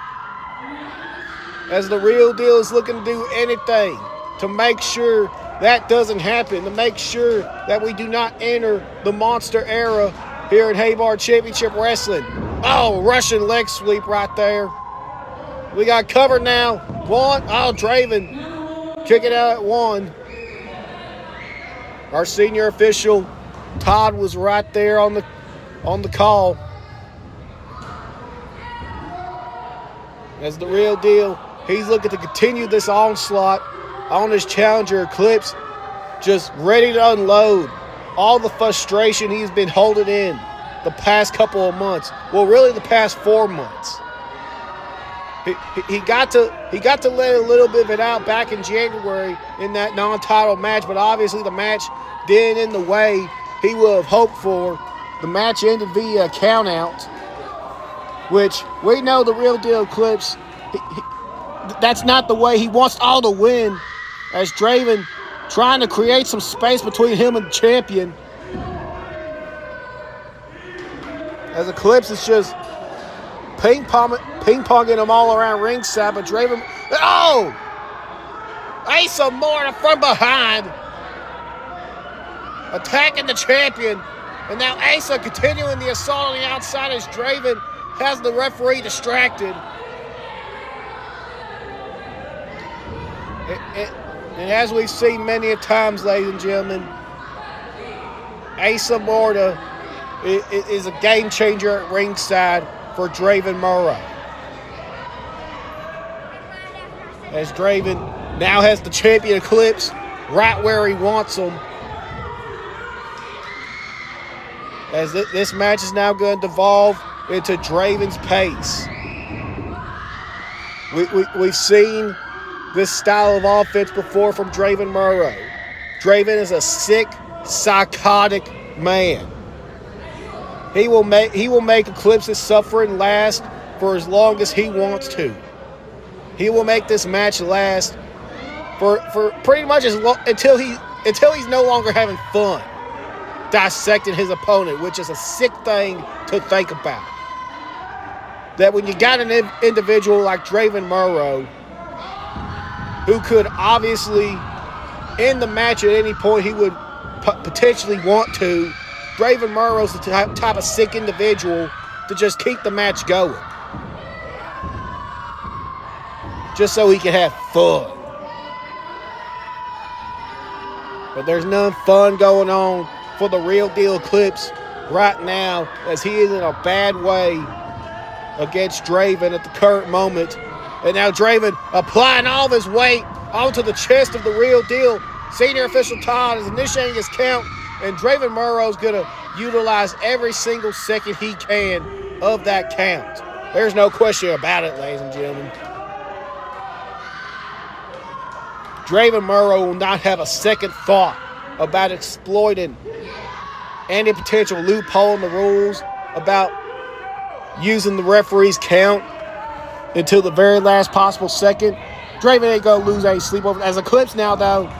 as the Real Deal is looking to do anything to make sure that doesn't happen, to make sure that we do not enter the monster era here at Haybarn Championship Wrestling. Russian leg sweep right there. We got covered now. Draven kick it out at one. Our senior official, Todd, was right there on the call. As the Real Deal, he's looking to continue this onslaught on his challenger Eclipse, just ready to unload all the frustration he's been holding in the past couple of months. Well, really the past 4 months. He got to let a little bit of it out back in January in that non-title match, but obviously the match didn't end the way he would have hoped for. The match ended via a count-out, which we know the Real Deal Eclipse, that's not the way he wants all to win, as Draven trying to create some space between him and the champion. As Eclipse is just ping-ponging him all around ringside, but Draven, Ace of Mortar from behind. attacking the champion. And now Asa continuing the assault on the outside as Draven has the referee distracted. And as we've seen many a times, ladies and gentlemen, Asa Morta is a game changer at ringside for Draven Morrow. As Draven now has the champion Eclipse right where he wants him. As this match is now going to devolve into Draven's pace. We've seen this style of offense before from Draven Morrow. Draven is a sick, psychotic man. He will make Eclipse's suffering last for as long as he wants to. He will make this match last for pretty much as long until he's no longer having fun dissecting his opponent, which is a sick thing to think about. That when you got an individual like Draven Morrow, who could obviously end the match at any point he would potentially want to, Draven Morrow's the type of sick individual to just keep the match going. Just so he can have fun. But there's none fun going on for the real deal Eclipse right now, as he is in a bad way against Draven at the current moment. And now Draven applying all of his weight onto the chest of the real deal. Senior official Todd is initiating his count, and Draven Morrow is going to utilize every single second he can of that count. There's no question about it, ladies and gentlemen. Draven Morrow will not have a second thought about exploiting any potential loophole in the rules, about using the referee's count until the very last possible second. Draven ain't going to lose any sleep over it. As Eclipse now, though,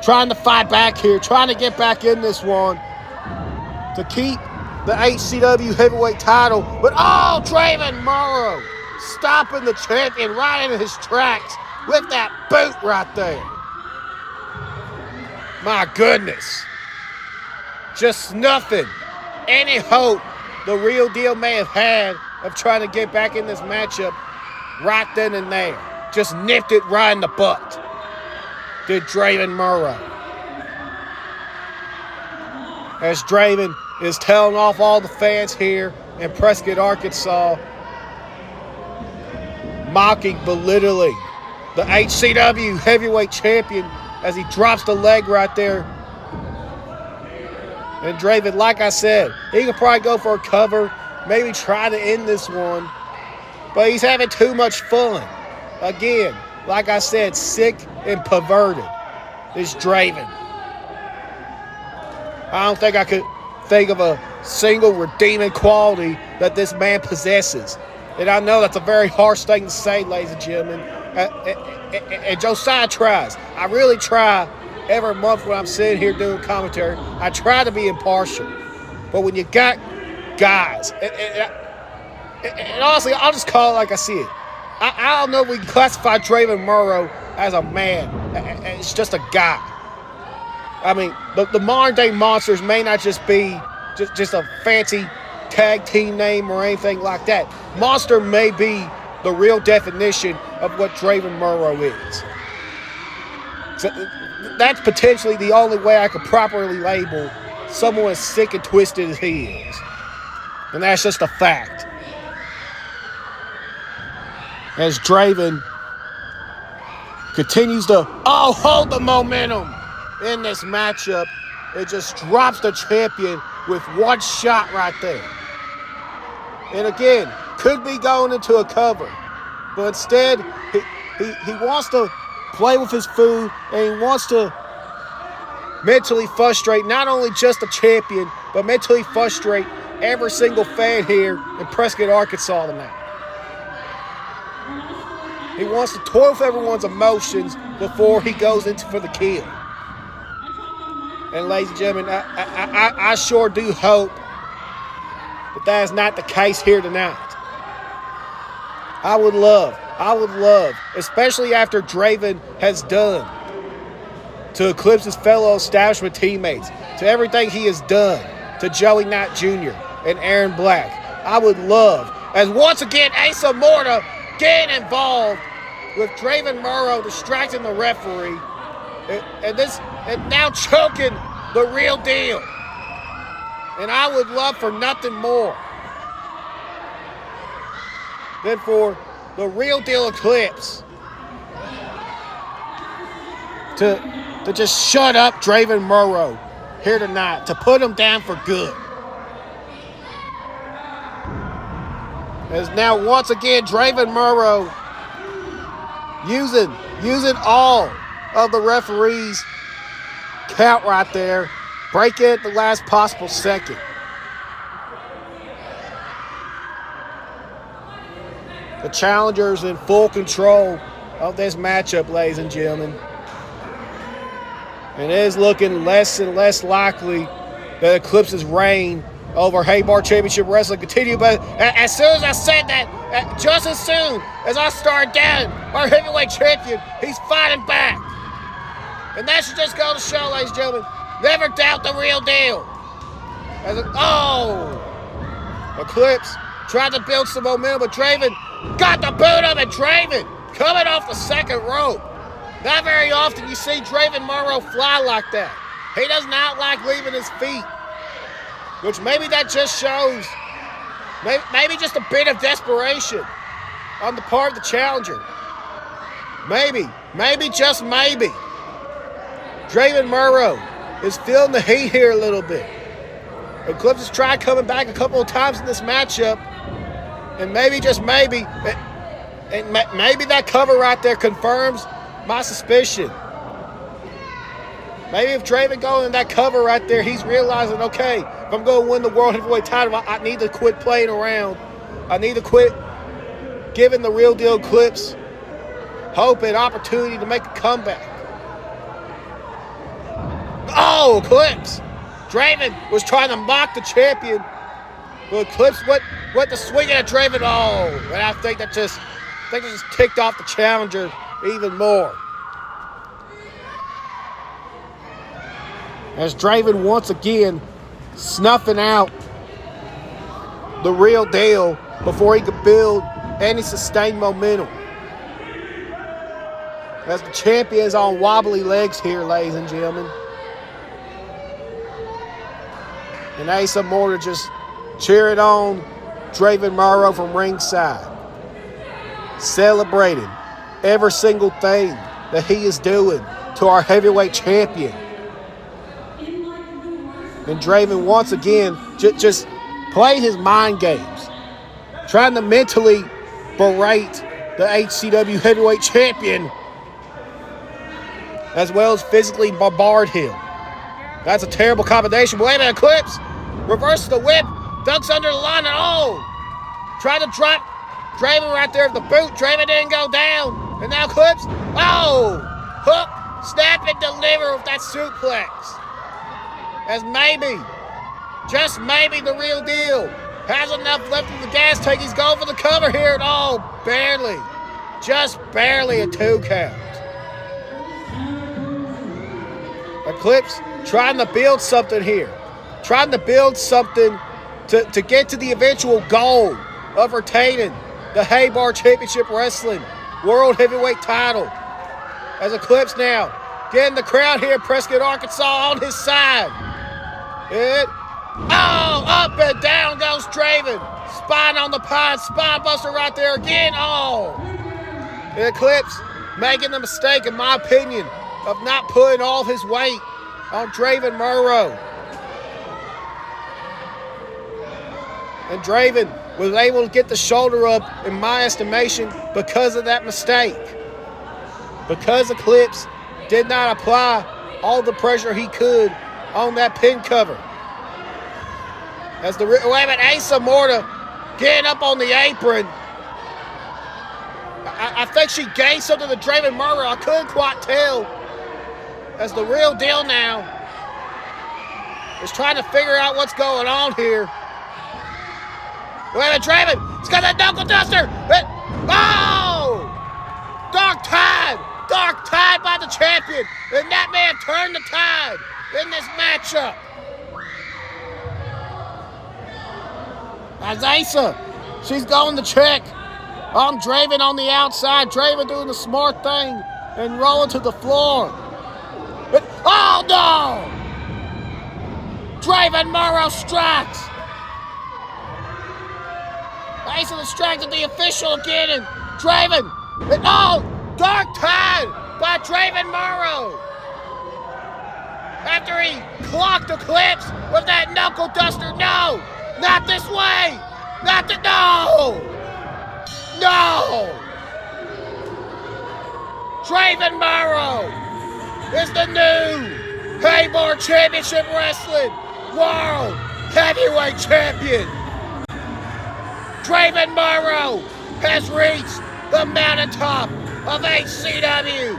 trying to fight back here, trying to get back in this one to keep the HCW heavyweight title. But, Draven Morrow stopping the champion right in his tracks with that boot right there. My goodness. Just nothing. Any hope the real deal may have had of trying to get back in this matchup right then and there. Just nipped it right in the butt. Did Draven Morrow. As Draven is telling off all the fans here in Prescott, Arkansas, mocking, belittling the HCW heavyweight champion as he drops the leg right there. And Draven, like I said, he could probably go for a cover, maybe try to end this one, but he's having too much fun. Again, like I said, sick and perverted is Draven. I don't think I could think of a single redeeming quality that this man possesses. And I know that's a very harsh thing to say, ladies and gentlemen. And Josiah tries. I really try every month when I'm sitting here doing commentary. I try to be impartial. But when you got guys, and honestly, I'll just call it like I see it. I don't know if we can classify Draven Morrow as a man. It's just a guy. I mean, the modern day monsters may not just be just a fancy tag team name or anything like that. Monster may be the real definition of what Draven Morrow is. So that's potentially the only way I could properly label someone as sick and twisted as he is. And that's just a fact. As Draven continues to hold the momentum in this matchup, it just drops the champion with one shot right there. And again, could be going into a cover, but instead he wants to play with his food, and he wants to mentally frustrate not only just the champion, but mentally frustrate every single fan here in Prescott, Arkansas tonight. He wants to toy with everyone's emotions before he goes into for the kill. And ladies and gentlemen, I sure do hope that is not the case here tonight. I would love, especially after Draven has done, to eclipse his fellow establishment teammates, to everything he has done to Joey Knight Jr. and Aaron Black. I would love, as once again Asa Morta getting involved with Draven Murrow distracting the referee and now choking the Real Deal. And I would love for nothing more than for the Real Deal Eclipse to just shut up Draven Murrow here tonight, to put him down for good. As now once again Draven Murrow using all of the referees' count right there, break it at the last possible second. The challengers in full control of this matchup, ladies and gentlemen. And it is looking less and less likely that Eclipse's reign over Haybarn Championship Wrestling continue. But as soon as I said that, just as soon as I started down our heavyweight champion, he's fighting back. And that should just go to show, ladies and gentlemen, never doubt the Real Deal. Eclipse tried to build some momentum, but Draven got the boot up, and Draven coming off the second rope. Not very often you see Draven Murrow fly like that. He does not like leaving his feet, which maybe that just shows maybe just a bit of desperation on the part of the challenger. Maybe, just maybe, Draven Murrow is feeling the heat here a little bit. Eclipse has tried coming back a couple of times in this matchup, and maybe, just maybe, maybe that cover right there confirms my suspicion. Maybe if Draven going in that cover right there, he's realizing, okay, if I'm going to win the World Heavyweight title, I need to quit playing around. I need to quit giving the Real Deal Eclipse hope and opportunity to make a comeback. Oh, Eclipse! Draven was trying to mock the champion, but Eclipse went to swing at Draven. Oh, and I think that just ticked off the challenger even more. As Draven once again snuffing out the Real Deal before he could build any sustained momentum. As the champion's on wobbly legs here, ladies and gentlemen. And Asa Morta just cheering on Draven Murrow from ringside, celebrating every single thing that he is doing to our heavyweight champion. And Draven once again just playing his mind games, trying to mentally berate the HCW heavyweight champion, as well as physically bombard him. That's a terrible combination. Wait a minute, Eclipse reverses the whip, ducks under the line, and tried to drop Draven right there with the boot. Draven didn't go down. And now Eclipse, hook, snap, and deliver with that suplex. As maybe, just maybe, the Real Deal has enough left in the gas tank. He's going for the cover here at all. Barely, just barely a 2 count. Eclipse trying to build something here. Trying to build something to get to the eventual goal of retaining the Haybarn Championship Wrestling World Heavyweight title. As Eclipse now getting the crowd here in Prescott, Arkansas on his side. Up and down goes Draven. Spine on the pine, spine buster right there again. And Eclipse making the mistake, in my opinion, of not putting all of his weight on Draven Murrow. And Draven was able to get the shoulder up, in my estimation, because of that mistake. Because Eclipse did not apply all the pressure he could on that pin cover. As Asa Morta getting up on the apron. I think she gained something to Draven Murrow. I couldn't quite tell. As the Real Deal now is trying to figure out what's going on here. Wait a minute, Draven, he's got that knuckle duster. Dark Tide by the champion, and that man turned the tide in this matchup. As Asa, she's going to check on Draven on the outside. Draven doing the smart thing and rolling to the floor. But, oh no! Draven Morrow strikes. Asa distracted the official again, and Draven, dark tide by Draven Morrow. After he clocked Eclipse with that knuckle duster. No, not this way. No. Draven Morrow is the new Haybarn Championship Wrestling World Heavyweight Champion. Draven Morrow has reached the mountaintop of HCW.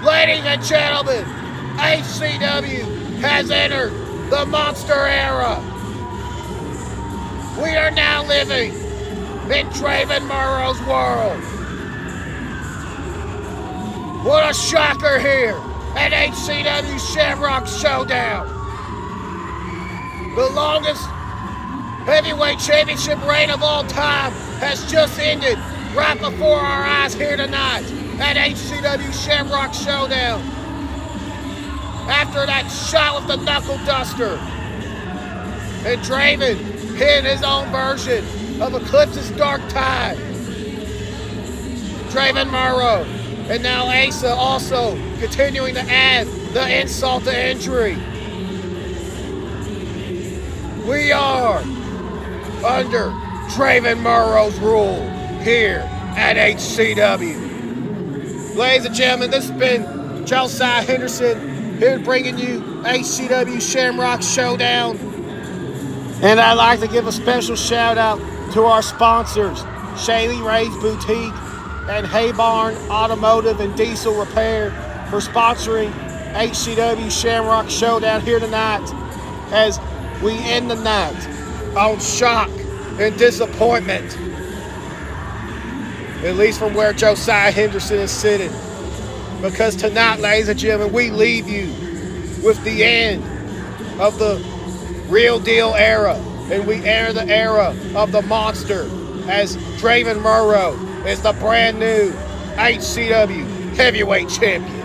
Ladies and gentlemen, HCW has entered the monster era. We are now living in Draven Morrow's world. What a shocker here at HCW Shamrock Showdown. The longest heavyweight championship reign of all time has just ended right before our eyes here tonight at HCW Shamrock Showdown. After that shot with the knuckle duster, and Draven hit his own version of Eclipse's Dark Tide. Draven Morrow, and now Asa also continuing to add the insult to injury. We are under Draven Morrow's rule here at HCW. Ladies and gentlemen, this has been Josiah Henderson here bringing you HCW Shamrock Showdown. And I'd like to give a special shout out to our sponsors, Shaylee Ray's Boutique and Haybarn Automotive and Diesel Repair, for sponsoring HCW Shamrock Showdown here tonight as we end the night on shock and disappointment. At least from where Josiah Henderson is sitting. Because tonight, ladies and gentlemen, we leave you with the end of the Real Deal era. And we enter the era of the monster as Draven Morrow is the brand new HCW Heavyweight Champion.